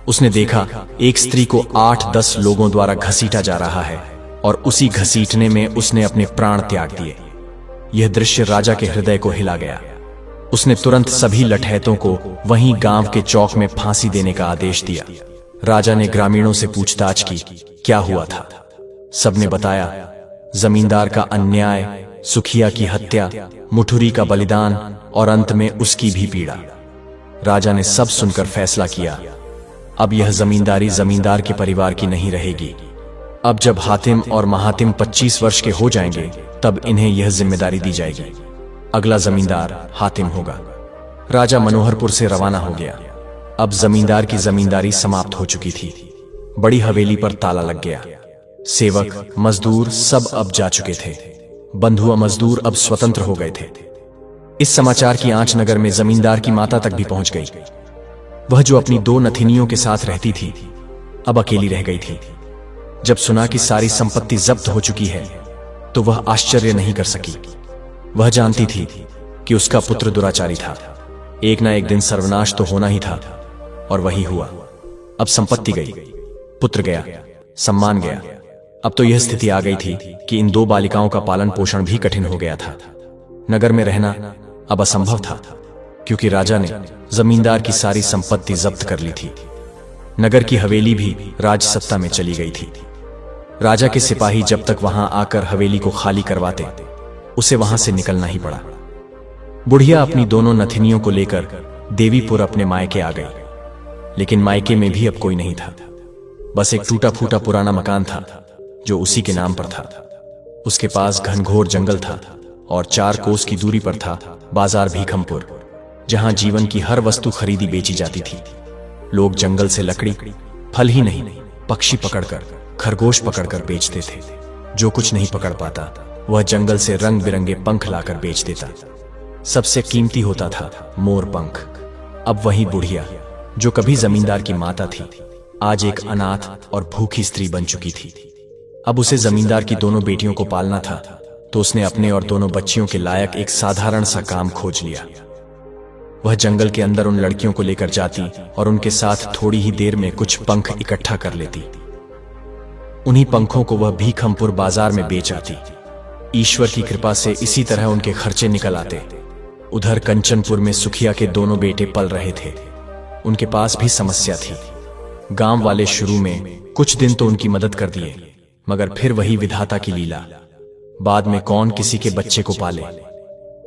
Speaker 1: उसने देखा एक स्त्री को 8-10 लोगों द्वारा घसीटा जा रहा है और उसी घसीटने में उसने अपने प्राण त्याग दिए। यह दृश्य राजा के हृदय को हिला गया। उसने तुरंत सभी लठैतों को वहीं गांव के चौक में फांसी देने का आदेश दिया। राजा ने ग्रामीणों से पूछताछ की, क्या हुआ था। सबने बताया, जमींदार का अन्याय, सुखिया की हत्या, मुठुरी का बलिदान और अंत में उसकी भी पीड़ा। राजा ने सब सुनकर फैसला किया, अब यह जमींदारी जमींदार के परिवार की नहीं रहेगी। अब जब हातिम और महातिम 25 वर्ष के हो जाएंगे, तब इन्हें यह जिम्मेदारी दी जाएगी। अगला जमींदार हातिम होगा। राजा मनोहरपुर से रवाना हो गया। अब जमींदार की जमींदारी समाप्त हो चुकी थी। बड़ी हवेली पर ताला लग गया। सेवक, मजदूर सब अब जा चुके थे। बंधु व मजदूर अब स्वतंत्र हो गए थे। इस समाचार की आंच नगर में जमींदार की माता तक भी पहुंच गई। वह जो अपनी 2 नथिनियों के साथ रहती थी, अब अकेली रह गई थी। जब सुना कि सारी संपत्ति जब्त हो चुकी है, तो वह आश्चर्य नहीं कर सकी। वह जानती थी कि उसका पुत्र दुराचारी था। एक ना एक दिन सर्वनाश तो होना ही था, और वही हुआ। अब संपत्ति गई, पुत्र गया, सम्मान गया। अब तो यह स्थिति आ गई थी कि इन 2 बालिकाओं का पालन पोषण भी कठिन हो गया था। नगर में रहना अब असंभव था, क्योंकि राजा ने जमींदार की सारी संपत्ति जब्त कर ली थी। नगर की हवेली भी राजसत्ता में चली गई थी। राजा के सिपाही जब तक वहां आकर हवेली को खाली करवाते, उसे वहां से निकलना ही पड़ा। बुढ़िया अपनी दोनों नथिनियों को लेकर देवीपुर अपने मायके आ गई। लेकिन मायके में भी अब कोई नहीं था। बस एक टूटा फूटा पुराना मकान था, जो उसी के नाम पर था। उसके पास घनघोर जंगल था और 4 कोस की दूरी पर था बाजार भीखमपुर, जहां जीवन की हर वस्तु खरीदी बेची जाती थी। लोग जंगल से लकड़ी, फल ही नहीं, पक्षी पकड़कर खरगोश पकड़कर बेचते थे। जो कुछ नहीं पकड़ पाता वह जंगल से रंग बिरंगे पंख लाकर बेच देता। सबसे कीमती होता था मोर पंख। अब वही बुढ़िया जो कभी जमींदार की माता थी, आज एक अनाथ और भूखी स्त्री बन चुकी थी। अब उसे जमींदार की दोनों बेटियों को पालना था, तो उसने अपने और दोनों बच्चियों के लायक एक साधारण सा काम खोज लिया। वह जंगल के अंदर उन लड़कियों को लेकर जाती और उनके साथ थोड़ी ही देर में कुछ पंख इकट्ठा कर लेती। उन्हीं पंखों को वह भीखमपुर बाजार में बेच आती। ईश्वर की कृपा से इसी तरह उनके खर्चे निकल आते। उधर कंचनपुर में सुखिया के दोनों बेटे पल रहे थे। उनके पास भी समस्या थी। गांव वाले शुरू में कुछ दिन तो उनकी मदद कर दिए, मगर फिर वही विधाता की लीला। बाद में कौन किसी के बच्चे को पाले।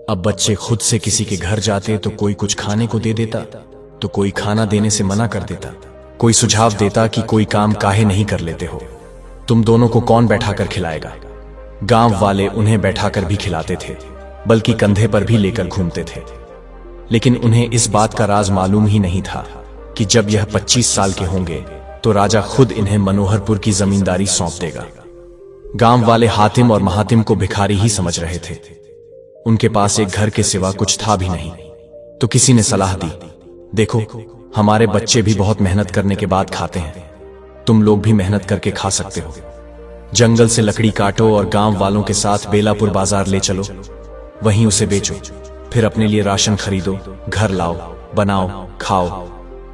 Speaker 1: अब बच्चे खुद से किसी के घर जाते तो कोई कुछ खाने को दे देता, तो कोई खाना देने से मना कर देता। कोई सुझाव देता कि कोई काम काहे नहीं कर लेते हो, तुम दोनों को कौन बैठाकर खिलाएगा। गांव वाले उन्हें बैठाकर भी खिलाते थे, बल्कि कंधे पर भी लेकर घूमते थे। लेकिन उन्हें इस बात का राज मालूम ही नहीं था कि जब यह 25 साल के होंगे तो राजा खुद इन्हें मनोहरपुर की जमींदारी सौंप देगा। गांव वाले हातिम और महातिम को भिखारी ही समझ रहे थे। उनके पास एक घर के सिवा कुछ था भी नहीं। तो किसी ने सलाह दी, देखो हमारे बच्चे भी बहुत मेहनत करने के बाद खाते हैं, तुम लोग भी मेहनत करके खा सकते हो। जंगल से लकड़ी काटो और गांव वालों के साथ बेलापुर बाजार ले चलो, वहीं उसे बेचो, फिर अपने लिए राशन खरीदो, घर लाओ, बनाओ, खाओ।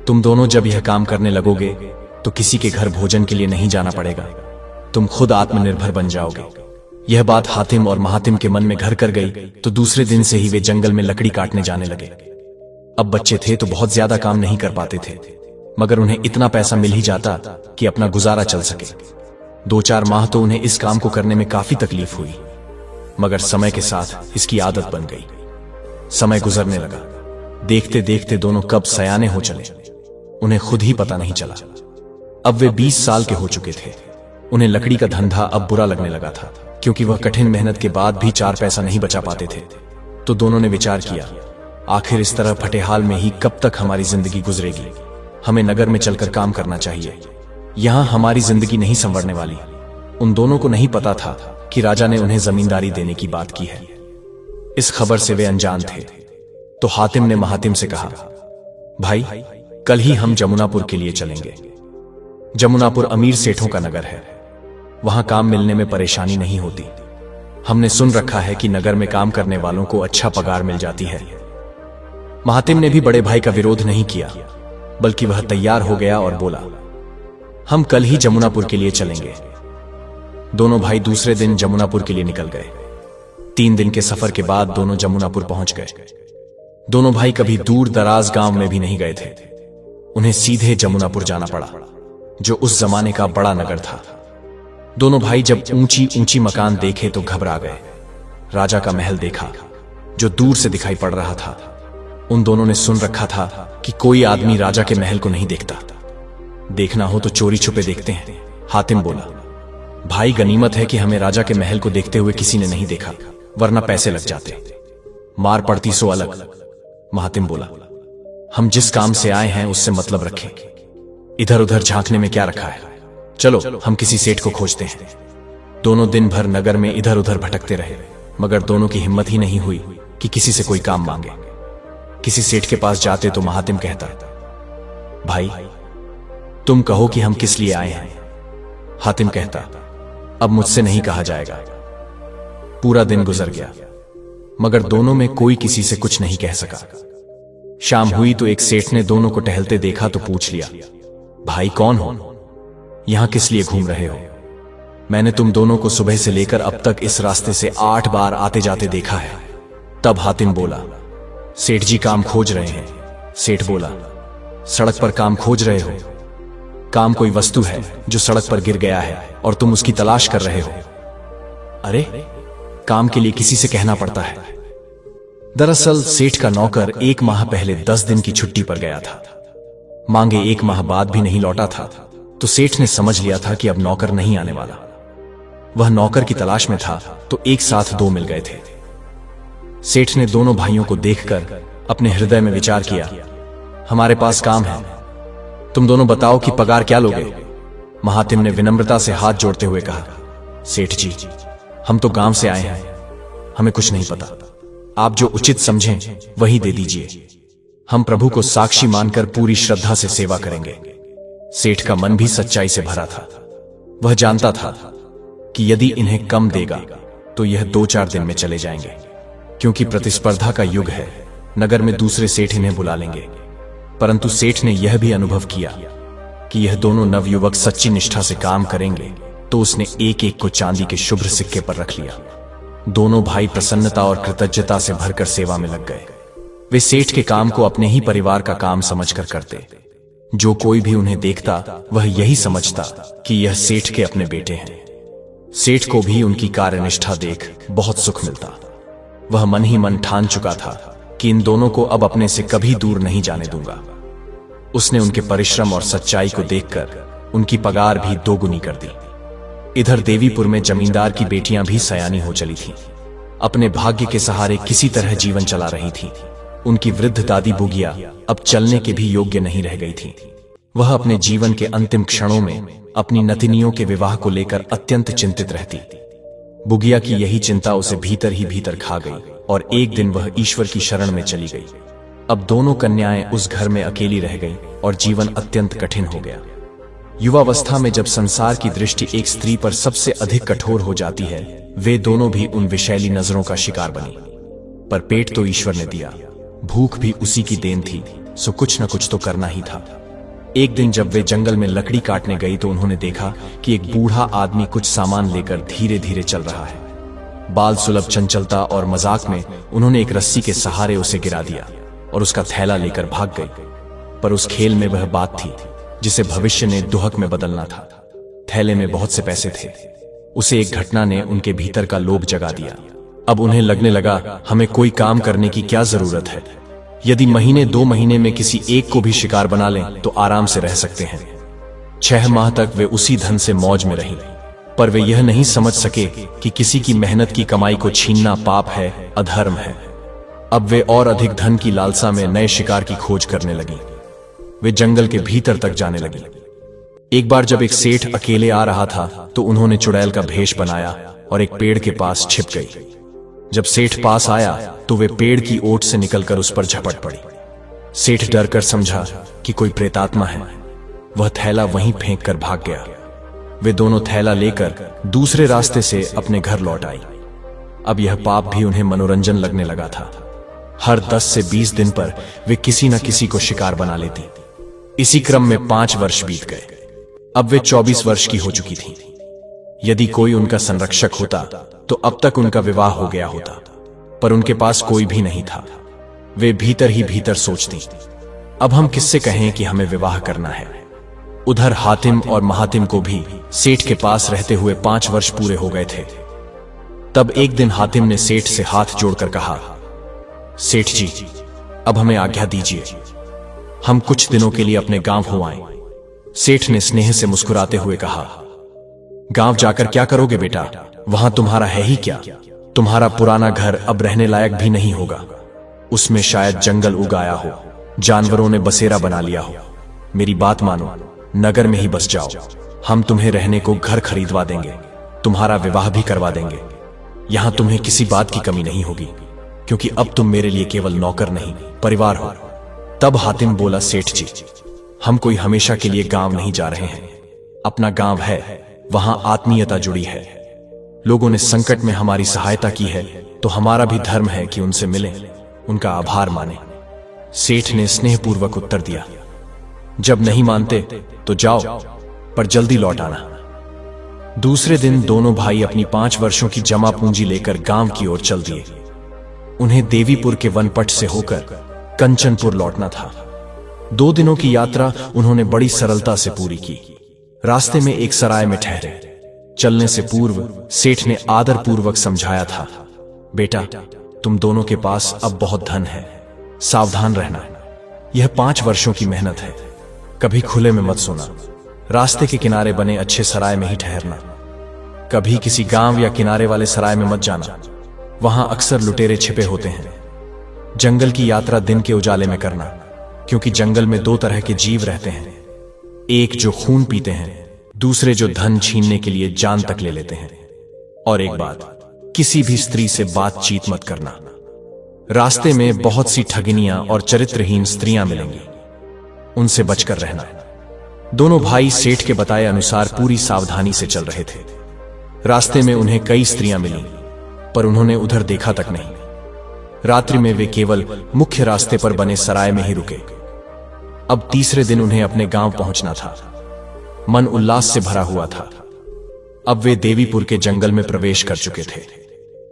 Speaker 1: तुम दोनों जब यह काम करने लगोगे तो किसी के घर भोजन के लिए नहीं जाना पड़ेगा, तुम खुद आत्मनिर्भर बन जाओगे। यह बात हातिम और महातिम के मन में घर कर गई, तो दूसरे दिन से ही वे जंगल में लकड़ी काटने जाने लगे। अब बच्चे थे तो बहुत ज्यादा काम नहीं कर पाते थे, मगर उन्हें इतना पैसा मिल ही जाता कि अपना गुजारा चल सके। 2-4 माह तो उन्हें इस काम को करने में काफी तकलीफ हुई, मगर समय के साथ इसकी आदत बन गई। समय गुजरने लगा, देखते देखते दोनों कब सयाने हो चले, उन्हें खुद ही पता नहीं चला। अब वे 20 साल के हो चुके थे। उन्हें लकड़ी का धंधा अब बुरा लगने लगा था, क्योंकि वह कठिन मेहनत के बाद भी 4 पैसा नहीं बचा पाते थे। तो दोनों ने विचार किया, आखिर इस तरह फटेहाल में ही कब तक हमारी जिंदगी गुजरेगी। हमें नगर में चलकर काम करना चाहिए, यहां हमारी जिंदगी नहीं संवरने वाली। उन दोनों को नहीं पता था कि राजा ने उन्हें जमींदारी देने की बात की है। इस खबर से वे अनजान थे। तो हातिम ने महातिम से कहा, भाई कल ही हम जमुनापुर के लिए चलेंगे। जमुनापुर अमीर सेठों का नगर है, वहां काम मिलने में परेशानी नहीं होती। हमने सुन रखा है कि नगर में काम करने वालों को अच्छा पगार मिल जाती है। महातिम ने भी बड़े भाई का विरोध नहीं किया, बल्कि वह तैयार हो गया और बोला, हम कल ही जमुनापुर के लिए चलेंगे। दोनों भाई दूसरे दिन जमुनापुर के लिए निकल गए। 3 दिन के सफर के बाद दोनों जमुनापुर पहुंच गए। दोनों भाई कभी दूर दराज गांव में भी नहीं गए थे। उन्हें सीधे जमुनापुर जाना पड़ा, जो उस जमाने का बड़ा नगर था। दोनों भाई जब ऊंची ऊंची मकान देखे तो घबरा गए। राजा का महल देखा, जो दूर से दिखाई पड़ रहा था। उन दोनों ने सुन रखा था कि कोई आदमी राजा के महल को नहीं देखता, देखना हो तो चोरी छुपे देखते हैं। हातिम बोला, भाई गनीमत है कि हमें राजा के महल को देखते हुए किसी ने नहीं देखा, वरना पैसे लग जाते, मार पड़ती सो अलग। महातिम बोला, हम जिस काम से आए हैं उससे मतलब रखें, इधर उधर झांकने में क्या रखा है। चलो हम किसी सेठ को खोजते हैं। दोनों दिन भर नगर में इधर उधर भटकते रहे, मगर दोनों की हिम्मत ही नहीं हुई कि किसी से कोई काम मांगे। किसी सेठ के पास जाते तो महातिम कहता, भाई तुम कहो कि हम किस लिए आए हैं। हातिम कहता, अब मुझसे नहीं कहा जाएगा। पूरा दिन गुजर गया, मगर दोनों में कोई किसी से कुछ नहीं कह सका। शाम हुई तो एक सेठ ने दोनों को टहलते देखा तो पूछ लिया, भाई कौन हो, यहां किस लिए घूम रहे हो। मैंने तुम दोनों को सुबह से लेकर अब तक इस रास्ते से 8 बार आते जाते देखा है। तब हातिम बोला, सेठ जी काम खोज रहे हैं। सेठ बोला, सड़क पर काम खोज रहे हो। काम कोई वस्तु है जो सड़क पर गिर गया है और तुम उसकी तलाश कर रहे हो। अरे काम के लिए किसी से कहना पड़ता है। दरअसल सेठ का नौकर 1 माह पहले 10 दिन की छुट्टी पर गया था। मांगे 1 माह बाद भी नहीं लौटा था, तो सेठ ने समझ लिया था कि अब नौकर नहीं आने वाला। वह नौकर की तलाश में था तो एक साथ 2 मिल गए थे। सेठ ने दोनों भाइयों को देखकर अपने हृदय में विचार किया, हमारे पास काम है, तुम दोनों बताओ कि पगार क्या लोगे। महातिम ने विनम्रता से हाथ जोड़ते हुए कहा, सेठ जी, हम तो गांव से आए हैं, हमें कुछ नहीं पता। आप जो उचित समझें वही दे दीजिए। हम प्रभु को साक्षी मानकर पूरी श्रद्धा से सेवा करेंगे। सेठ का मन भी सच्चाई से भरा था। वह जानता था कि यदि इन्हें कम देगा तो यह 2-4 दिन में चले जाएंगे, क्योंकि प्रतिस्पर्धा का युग है। नगर में दूसरे सेठ इन्हें बुला लेंगे। परंतु सेठ ने यह भी अनुभव किया कि यह दोनों नवयुवक सच्ची निष्ठा से काम करेंगे, तो उसने एक एक को चांदी के शुभ्र सिक्के पर रख लिया। दोनों भाई प्रसन्नता और कृतज्ञता से भरकर सेवा में लग गए। वे सेठ के काम को अपने ही परिवार का काम समझकर करते। जो कोई भी उन्हें देखता वह यही समझता कि यह सेठ के अपने बेटे हैं। सेठ को भी उनकी कार्यनिष्ठा देख बहुत सुख मिलता। वह मन ही मन ठान चुका था कि इन दोनों को अब अपने से कभी दूर नहीं जाने दूंगा। उसने उनके परिश्रम और सच्चाई को देखकर उनकी पगार भी दोगुनी कर दी। इधर देवीपुर में जमींदार की बेटियां भी सयानी हो चली थीं। अपने भाग्य के सहारे किसी तरह जीवन चला रही थीं। उनकी वृद्ध दादी बुगिया अब चलने के भी योग्य नहीं रह गई थी। वह अपने जीवन के अंतिम क्षणों में अपनी नतिनियों के विवाह को लेकर अत्यंत चिंतित रहती। बुगिया की यही चिंता उसे भीतर ही भीतर खा गई और एक दिन वह ईश्वर की शरण में चली गई। अब दोनों कन्याएं उस घर में अकेली रह गईं और जीवन अत्यंत कठिन हो गया। युवावस्था में जब संसार की दृष्टि एक स्त्री पर सबसे अधिक कठोर हो जाती है, वे दोनों भी उन विषैली नजरों का शिकार बनी। पर पेट तो ईश्वर ने दिया, भूख भी उसी की देन थी, सो कुछ न कुछ तो करना ही था। एक दिन जब वे जंगल में लकड़ी काटने गई तो उन्होंने देखा कि एक बूढ़ा आदमी कुछ सामान लेकर धीरे धीरे चल रहा है। बाल सुलभ चंचलता और मजाक में उन्होंने एक रस्सी के सहारे उसे गिरा दिया और उसका थैला लेकर भाग गई। पर उस खेल में वह बात थी जिसे भविष्य ने दुहक में बदलना था। थैले में बहुत से पैसे थे। उसे एक घटना ने उनके भीतर का लोभ जगा दिया। अब उन्हें लगने लगा, हमें कोई काम करने की क्या जरूरत है। यदि महीने 2 महीने में किसी एक को भी शिकार बना लें तो आराम से रह सकते हैं। 6 माह तक वे उसी धन से मौज में रहीं, पर वे यह नहीं समझ सके कि किसी की मेहनत की कमाई को छीनना पाप है, अधर्म है। अब वे और अधिक धन की लालसा में नए शिकार की खोज करने लगी। वे जंगल के भीतर तक जाने लगी। एक बार जब एक सेठ अकेले आ रहा था तो उन्होंने चुड़ैल का भेष बनाया और एक पेड़ के पास छिप गई। जब सेठ पास आया तो वे पेड़ की ओट से निकलकर उस पर झपट पड़ी। सेठ डरकर समझा कि कोई प्रेतात्मा है। वह थैला वहीं फेंक कर भाग गया। वे दोनों थैला लेकर दूसरे रास्ते से अपने घर लौट आई। अब यह पाप भी उन्हें मनोरंजन लगने लगा था। हर 10 से 20 दिन पर वे किसी न किसी को शिकार बना लेती। इसी क्रम में 5 वर्ष बीत गए। अब वे 24 वर्ष की हो चुकी थीं। यदि कोई उनका संरक्षक होता तो अब तक उनका विवाह हो गया होता, पर उनके पास कोई भी नहीं था। वे भीतर ही भीतर सोचती, अब हम किससे कहें कि हमें विवाह करना है। उधर हातिम और महातिम को भी सेठ के पास रहते हुए 5 वर्ष पूरे हो गए थे। तब एक दिन हातिम ने सेठ से हाथ जोड़कर कहा, सेठ जी, अब हमें आज्ञा दीजिए, हम कुछ दिनों के लिए अपने गांव हो आएं। सेठ ने स्नेह से मुस्कुराते हुए कहा, गांव जाकर क्या करोगे बेटा, वहां तुम्हारा है ही क्या। तुम्हारा पुराना घर अब रहने लायक भी नहीं होगा। उसमें शायद जंगल उग आया हो, जानवरों ने बसेरा बना लिया हो। मेरी बात मानो, नगर में ही बस जाओ। हम तुम्हें रहने को घर खरीदवा देंगे, तुम्हारा विवाह भी करवा देंगे। यहां तुम्हें किसी बात की कमी नहीं होगी, क्योंकि अब तुम मेरे लिए केवल नौकर नहीं, परिवार हो। तब हातिम बोला, सेठ जी, हम कोई हमेशा के लिए गांव नहीं जा रहे हैं। अपना गांव है, वहां आत्मीयता जुड़ी है। लोगों ने संकट में हमारी सहायता की है, तो हमारा भी धर्म है कि उनसे मिलें, उनका आभार माने। सेठ ने स्नेहपूर्वक उत्तर दिया, जब नहीं मानते तो जाओ, पर जल्दी लौट आना। दूसरे दिन दोनों भाई अपनी 5 वर्षों की जमा पूंजी लेकर गांव की ओर चल दिए। उन्हें देवीपुर के वनपट से होकर कंचनपुर लौटना था। 2 दिनों की यात्रा उन्होंने बड़ी सरलता से पूरी की। रास्ते में एक सराय में ठहरे। चलने से पूर्व सेठ ने आदर पूर्वक समझाया था, बेटा, तुम दोनों के पास अब बहुत धन है, सावधान रहना। यह 5 वर्षों की मेहनत है, कभी खुले में मत सोना। रास्ते के किनारे बने अच्छे सराय में ही ठहरना। कभी किसी गांव या किनारे वाले सराय में मत जाना, वहां अक्सर लुटेरे छिपे होते हैं। जंगल की यात्रा दिन के उजाले में करना, क्योंकि जंगल में 2 तरह के जीव रहते हैं, एक जो खून पीते हैं दूसरे जो धन छीनने के लिए जान तक ले लेते हैं। और एक बात, किसी भी स्त्री से बातचीत मत करना। रास्ते में बहुत सी ठगिनियां और चरित्रहीन स्त्रियां मिलेंगी, उनसे बचकर रहना। दोनों भाई सेठ के बताए अनुसार पूरी सावधानी से चल रहे थे। रास्ते में उन्हें कई स्त्रियां मिली, पर उन्होंने उधर देखा तक नहीं। रात्रि में वे केवल मुख्य रास्ते पर बने सराय में ही रुके। अब तीसरे दिन उन्हें अपने गांव पहुंचना था। मन उल्लास से भरा हुआ था। अब वे देवीपुर के जंगल में प्रवेश कर चुके थे।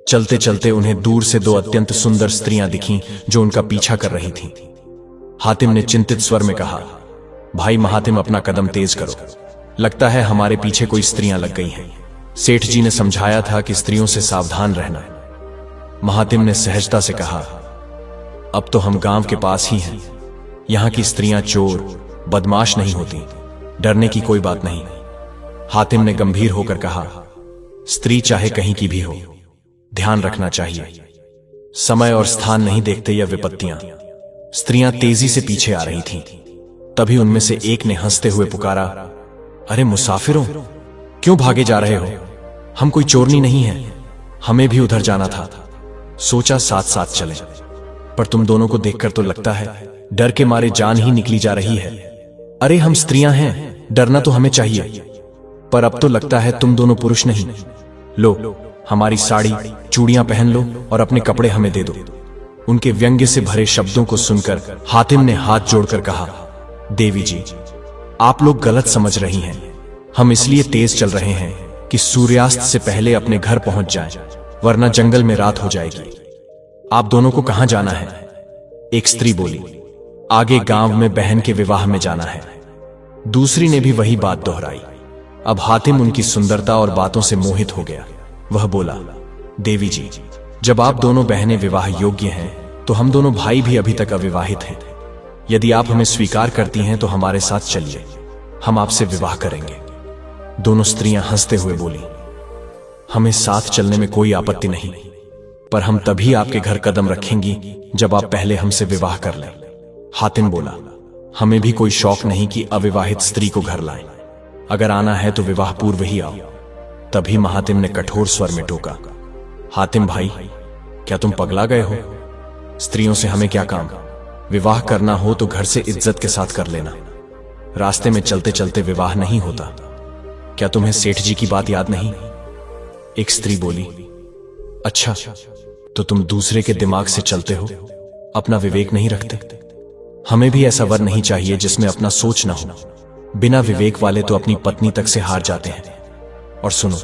Speaker 1: चलते चलते उन्हें दूर से दो अत्यंत सुंदर स्त्रियां दिखीं जो उनका पीछा कर रही थीं। हातिम ने चिंतित स्वर में कहा, भाई महातिम, अपना कदम तेज करो, लगता है हमारे पीछे कोई स्त्रियां लग गई हैं। सेठ जी ने समझाया था कि स्त्रियों से सावधान रहना। महातिम ने सहजता से कहा, अब तो हम गांव के पास ही हैं। यहां की स्त्रियां चोर बदमाश नहीं होती, डरने की कोई बात नहीं। हातिम ने गंभीर होकर कहा, स्त्री चाहे कहीं की भी हो, ध्यान रखना चाहिए। समय और स्थान नहीं देखते यह विपत्तियां। स्त्रियां तेजी से पीछे आ रही थीं। तभी उनमें से एक ने हंसते हुए पुकारा, अरे मुसाफिरों, क्यों भागे जा रहे हो? हम कोई चोरनी नहीं है, हमें भी उधर जाना था। सोचा साथ साथ चलें, पर तुम दोनों को देखकर तो लगता है डर के मारे जान ही निकली जा रही है। अरे हम स्त्रियां हैं, डरना तो हमें चाहिए, पर अब तो लगता है तुम दोनों पुरुष नहीं। लो, हमारी साड़ी चूड़ियां पहन लो और अपने कपड़े हमें दे दो। उनके व्यंग्य से भरे शब्दों को सुनकर हातिम ने हाथ जोड़कर कहा, देवी जी, आप लोग गलत समझ रही हैं। हम इसलिए तेज चल रहे हैं कि सूर्यास्त से पहले अपने घर पहुंच जाएं, वरना जंगल में रात हो जाएगी। आप दोनों को कहां जाना है? एक स्त्री बोली, आगे गांव में बहन के विवाह में जाना है। दूसरी ने भी वही बात दोहराई। अब हातिम उनकी सुंदरता और बातों से मोहित हो गया। वह बोला, देवी जी, जब आप दोनों बहनें विवाह योग्य हैं तो हम दोनों भाई भी अभी तक अविवाहित हैं। यदि आप हमें स्वीकार करती हैं तो हमारे साथ चलिए, हम आपसे विवाह करेंगे। दोनों स्त्रियां हंसते हुए बोली, हमें साथ चलने में कोई आपत्ति नहीं, पर हम तभी आपके घर कदम रखेंगी जब आप पहले हमसे विवाह कर लें। हातिम बोला, हमें भी कोई शौक नहीं कि अविवाहित स्त्री को घर लाएं। अगर आना है तो विवाह पूर्व ही आओ। तभी महातिम ने कठोर स्वर में टोका, हातिम भाई, क्या तुम पगला गए हो? स्त्रियों से हमें क्या काम? विवाह करना हो तो घर से इज्जत के साथ कर लेना। रास्ते में चलते चलते विवाह नहीं होता। क्या तुम्हें सेठ जी की बात याद नहीं? एक स्त्री बोली, अच्छा, तो तुम दूसरे के दिमाग से चलते हो, अपना विवेक नहीं रखते। हमें भी ऐसा वर नहीं चाहिए जिसमें अपना सोच ना हो। बिना विवेक वाले तो अपनी पत्नी तक से हार जाते हैं। और सुनो,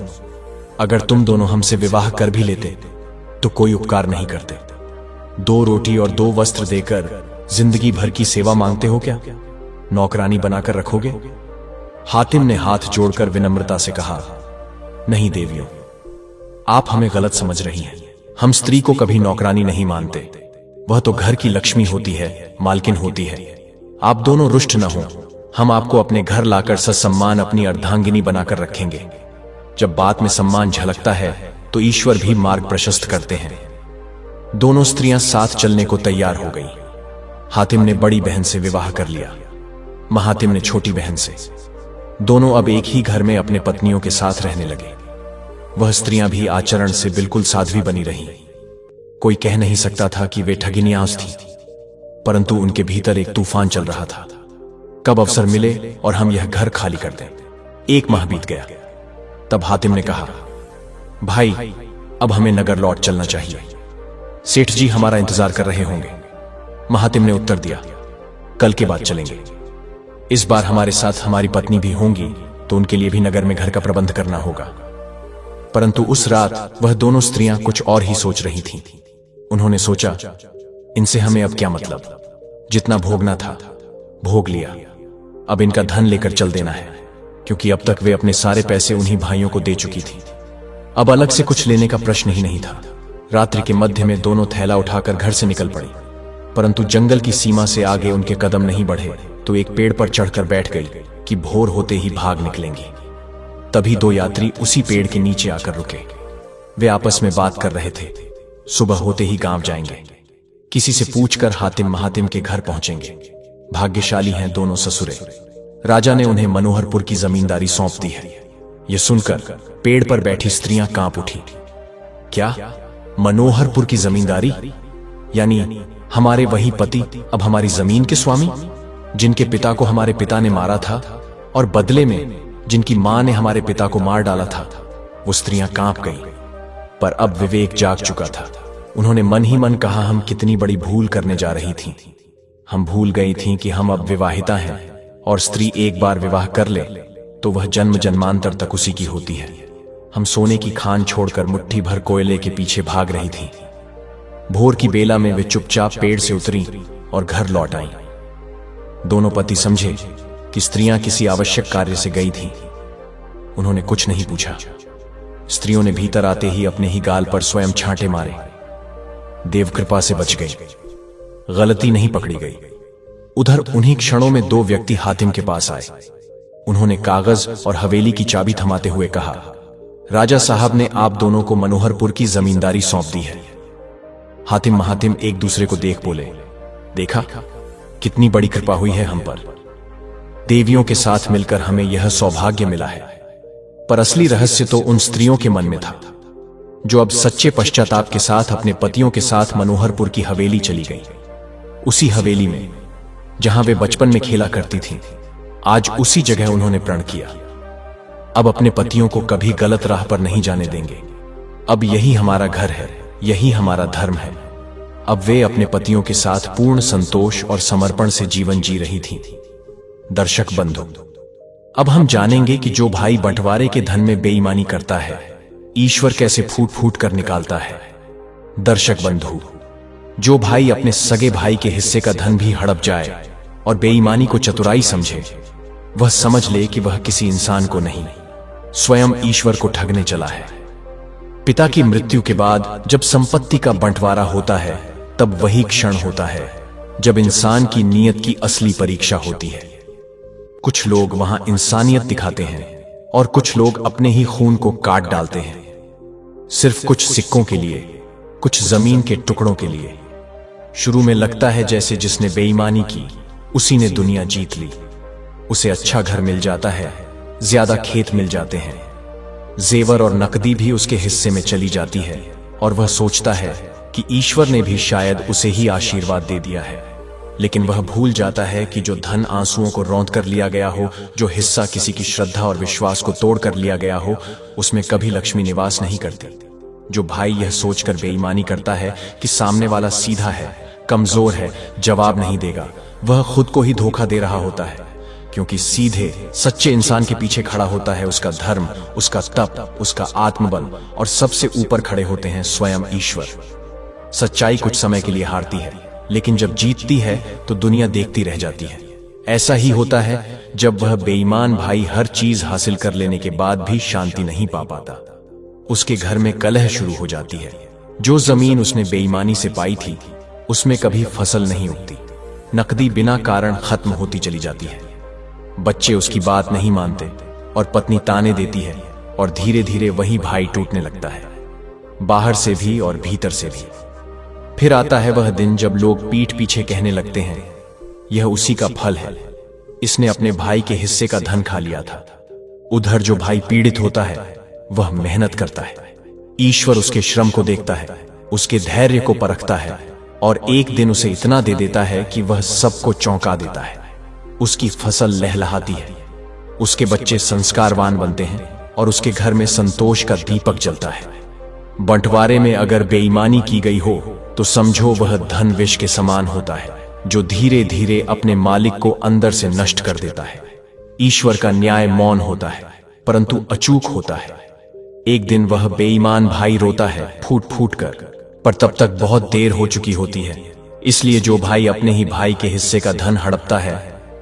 Speaker 1: अगर तुम दोनों हमसे विवाह कर भी लेते तो कोई उपकार नहीं करते। 2 रोटी और 2 वस्त्र देकर जिंदगी भर की सेवा मांगते हो क्या? नौकरानी बनाकर रखोगे? हातिम ने हाथ जोड़कर विनम्रता से कहा, नहीं देवियों, आप हमें गलत समझ रही हैं। हम स्त्री को कभी नौकरानी नहीं मानते। वह तो घर की लक्ष्मी होती है, मालकिन होती है। आप दोनों रुष्ट न हो, हम आपको अपने घर लाकर ससम्मान अपनी अर्धांगिनी बनाकर रखेंगे। जब बात में सम्मान झलकता है तो ईश्वर भी मार्ग प्रशस्त करते हैं। दोनों स्त्रियां साथ चलने को तैयार हो गईं। हातिम ने बड़ी बहन से विवाह कर लिया, महातिम ने छोटी बहन से। दोनों अब एक ही घर में अपने पत्नियों के साथ रहने लगे। वह स्त्रियां भी आचरण से बिल्कुल साध्वी बनी रहीं। कोई कह नहीं सकता था कि वे ठगिनियां थीं, परंतु उनके भीतर एक तूफान चल रहा था। कब अवसर मिले और हम यह घर खाली कर दें। 1 माह बीत गया। तब हातिम ने कहा, भाई, अब हमें नगर लौट चलना चाहिए। सेठ जी हमारा इंतजार कर रहे होंगे। महातिम ने उत्तर दिया, कल के बाद चलेंगे। इस बार हमारे साथ हमारी पत्नी भी होंगी, तो उनके लिए भी नगर में घर का प्रबंध करना होगा। परंतु उस रात वह दोनों स्त्रियां कुछ और ही सोच रही थीं। उन्होंने सोचा, इनसे हमें अब क्या मतलब? जितना भोगना था भोग लिया, अब इनका धन लेकर चल देना है, क्योंकि अब तक वे अपने सारे पैसे उन्हीं भाइयों को दे चुकी थी। अब अलग से कुछ लेने का प्रश्न ही नहीं था। रात्रि के मध्य में दोनों थैला उठाकर घर से निकल पड़ी, परंतु जंगल की सीमा से आगे उनके कदम नहीं बढ़े तो एक पेड़ पर चढ़कर बैठ गई कि भोर होते ही भाग निकलेंगी। तभी 2 यात्री उसी पेड़ के नीचे आकर रुके। वे आपस में बात कर रहे थे, सुबह होते ही गांव जाएंगे। किसी से पूछकर हातिम महातिम के घर पहुंचेंगे। भाग्यशाली हैं दोनों ससुरे। राजा ने उन्हें मनोहरपुर की जमींदारी सौंप दी है। यह सुनकर पेड़ पर बैठी स्त्रियां कांप उठी। क्या? मनोहरपुर की जमींदारी? यानी हमारे वही पति अब हमारी जमीन के स्वामी, जिनके पिता को हमारे पिता ने मारा था और बदले में जिनकी मां ने हमारे पिता को मार डाला था। वो स्त्रियां कांप गईं, पर अब विवेक जाग चुका था। उन्होंने मन ही मन कहा, हम कितनी बड़ी भूल करने जा रही थीं। हम भूल गई थीं कि हम अब विवाहिता हैं और स्त्री एक बार विवाह कर ले तो वह जन्म जन्मांतर तक उसी की होती है। हम सोने की खान छोड़कर मुट्ठी भर कोयले के पीछे भाग रही थीं। भोर की बेला में वे चुपचाप पेड़ से उतरी और घर लौट आईं। दोनों पति समझे कि स्त्रियां किसी आवश्यक कार्य से गई थीं। उन्होंने कुछ नहीं पूछा। स्त्रियों ने भीतर आते ही अपने ही गाल पर स्वयं छांटे मारे। देव कृपा से बच गई, गलती नहीं पकड़ी गई। उधर उन्हीं क्षणों में दो व्यक्ति हातिम के पास आए। उन्होंने कागज और हवेली की चाबी थमाते हुए कहा, राजा साहब ने आप दोनों को मनोहरपुर की जमींदारी सौंप दी है। हातिम महातिम एक दूसरे को देख बोले, देखा कितनी बड़ी कृपा हुई है हम पर। देवियों के साथ मिलकर हमें यह सौभाग्य मिला है। पर असली रहस्य तो उन स्त्रियों के मन में था, जो अब सच्चे पश्चाताप के साथ अपने पतियों के साथ मनोहरपुर की हवेली चली गई। उसी हवेली में जहां वे बचपन में खेला करती थीं, आज उसी जगह उन्होंने प्रण किया। अब अपने पतियों को कभी गलत राह पर नहीं जाने देंगे। अब यही हमारा घर है, यही हमारा धर्म है। अब वे अपने पतियों के साथ पूर्ण संतोष और समर्पण से जीवन जी रही थीं। दर्शक बंधु, अब हम जानेंगे कि जो भाई बंटवारे के धन में बेईमानी करता है, ईश्वर कैसे फूट फूट कर निकालता है। दर्शक बंधु, जो भाई अपने सगे भाई के हिस्से का धन भी हड़प जाए और बेईमानी को चतुराई समझे, वह समझ ले कि वह किसी इंसान को नहीं, स्वयं ईश्वर को ठगने चला है। पिता की मृत्यु के बाद जब संपत्ति का बंटवारा होता है, तब वही क्षण होता है जब इंसान की नीयत की असली परीक्षा होती है। कुछ लोग वहां इंसानियत दिखाते हैं और कुछ लोग अपने ही खून को काट डालते हैं, सिर्फ कुछ सिक्कों के लिए, कुछ जमीन के टुकड़ों के लिए। शुरू में लगता है जैसे जिसने बेईमानी की उसी ने दुनिया जीत ली। उसे अच्छा घर मिल जाता है, ज्यादा खेत मिल जाते हैं, जेवर और नकदी भी उसके हिस्से में चली जाती है और वह सोचता है कि ईश्वर ने भी शायद उसे ही आशीर्वाद दे दिया है। लेकिन वह भूल जाता है कि जो धन आंसुओं को रौंद कर लिया गया हो, जो हिस्सा किसी की श्रद्धा और विश्वास को तोड़ कर लिया गया हो, उसमें कभी लक्ष्मी निवास नहीं करती। जो भाई यह सोचकर बेईमानी करता है कि सामने वाला सीधा है, कमजोर है, जवाब नहीं देगा, वह खुद को ही धोखा दे रहा होता है। क्योंकि सीधे सच्चे इंसान के पीछे खड़ा होता है उसका धर्म, उसका तप, उसका आत्मबल, और सबसे ऊपर खड़े होते हैं स्वयं ईश्वर। सच्चाई कुछ समय के लिए हारती है, लेकिन जब जीतती है तो दुनिया देखती रह जाती है। ऐसा ही होता है जब वह बेईमान भाई हर चीज हासिल कर लेने के बाद भी शांति नहीं पा पाता। उसके घर में कलह शुरू हो जाती है। जो जमीन उसने बेईमानी से पाई थी, उसमें कभी फसल नहीं उगती। नकदी बिना कारण खत्म होती चली जाती है। बच्चे उसकी बात नहीं मानते और पत्नी ताने देती है, और धीरे धीरे वही भाई टूटने लगता है, बाहर से भी और भीतर से भी। फिर आता है वह दिन जब लोग पीठ पीछे कहने लगते हैं, यह उसी का फल है, इसने अपने भाई के हिस्से का धन खा लिया था। उधर जो भाई पीड़ित होता है वह मेहनत करता है, ईश्वर उसके श्रम को देखता है, उसके धैर्य को परखता है, और एक दिन उसे इतना दे देता है कि वह सबको चौंका देता है। उसकी फसल लहलहाती है, उसके बच्चे संस्कारवान बनते हैं और उसके घर में संतोष का दीपक जलता है। बंटवारे में अगर बेईमानी की गई हो तो समझो वह धन विष के समान होता है, जो धीरे धीरे अपने मालिक को अंदर से नष्ट कर देता है। ईश्वर का न्याय मौन होता है, परंतु अचूक होता है। एक दिन वह बेईमान भाई रोता है फूट फूट कर, पर तब तक बहुत देर हो चुकी होती है। इसलिए जो भाई अपने ही भाई के हिस्से का धन हड़पता है,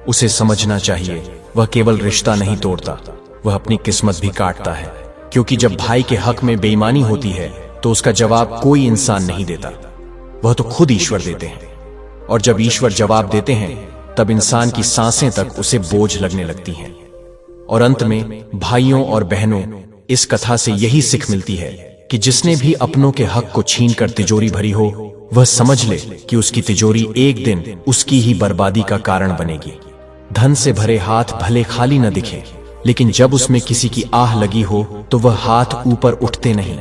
Speaker 1: उसे समझना चाहिए वह केवल रिश्ता नहीं तोड़ता, वह अपनी किस्मत भी काटता है। क्योंकि जब भाई के हक में बेईमानी होती है तो उसका जवाब कोई इंसान नहीं देता, वह तो खुद ईश्वर देते हैं। और जब ईश्वर जवाब देते हैं तब इंसान की सांसें तक उसे बोझ लगने लगती हैं। और अंत में भाइयों और बहनों, इस कथा से यही सीख मिलती है कि जिसने भी अपनों के हक को छीनकर तिजोरी भरी हो, वह समझ ले कि उसकी तिजोरी एक दिन उसकी ही बर्बादी का कारण बनेगी। धन से भरे हाथ भले खाली न दिखे, लेकिन जब उसमें किसी की आह लगी हो तो वह हाथ ऊपर उठते नहीं।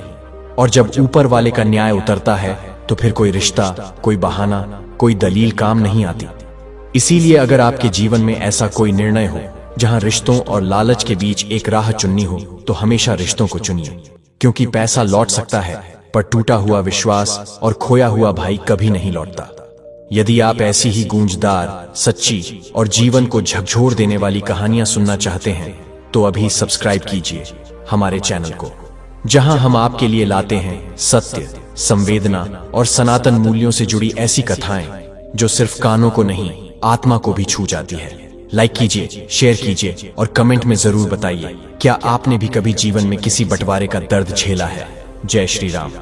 Speaker 1: और जब ऊपर वाले का न्याय उतरता है तो फिर कोई रिश्ता, कोई बहाना, कोई दलील काम नहीं आती। इसीलिए अगर आपके जीवन में ऐसा कोई निर्णय हो जहां रिश्तों और लालच के बीच एक राह चुननी हो, तो हमेशा रिश्तों को चुनिए, क्योंकि पैसा लौट सकता है पर टूटा हुआ विश्वास और खोया हुआ भाई कभी नहीं लौटता। यदि आप ऐसी ही गूंजदार, सच्ची और जीवन को झकझोर देने वाली कहानियां सुनना चाहते हैं तो अभी सब्सक्राइब कीजिए हमारे चैनल को, जहां हम आपके लिए लाते हैं सत्य, संवेदना और सनातन मूल्यों से जुड़ी ऐसी कथाएं जो सिर्फ कानों को नहीं, आत्मा को भी छू जाती है। लाइक कीजिए, शेयर कीजिए और कमेंट में जरूर बताइए, क्या आपने भी कभी जीवन में किसी बंटवारे का दर्द झेला है। जय श्री राम।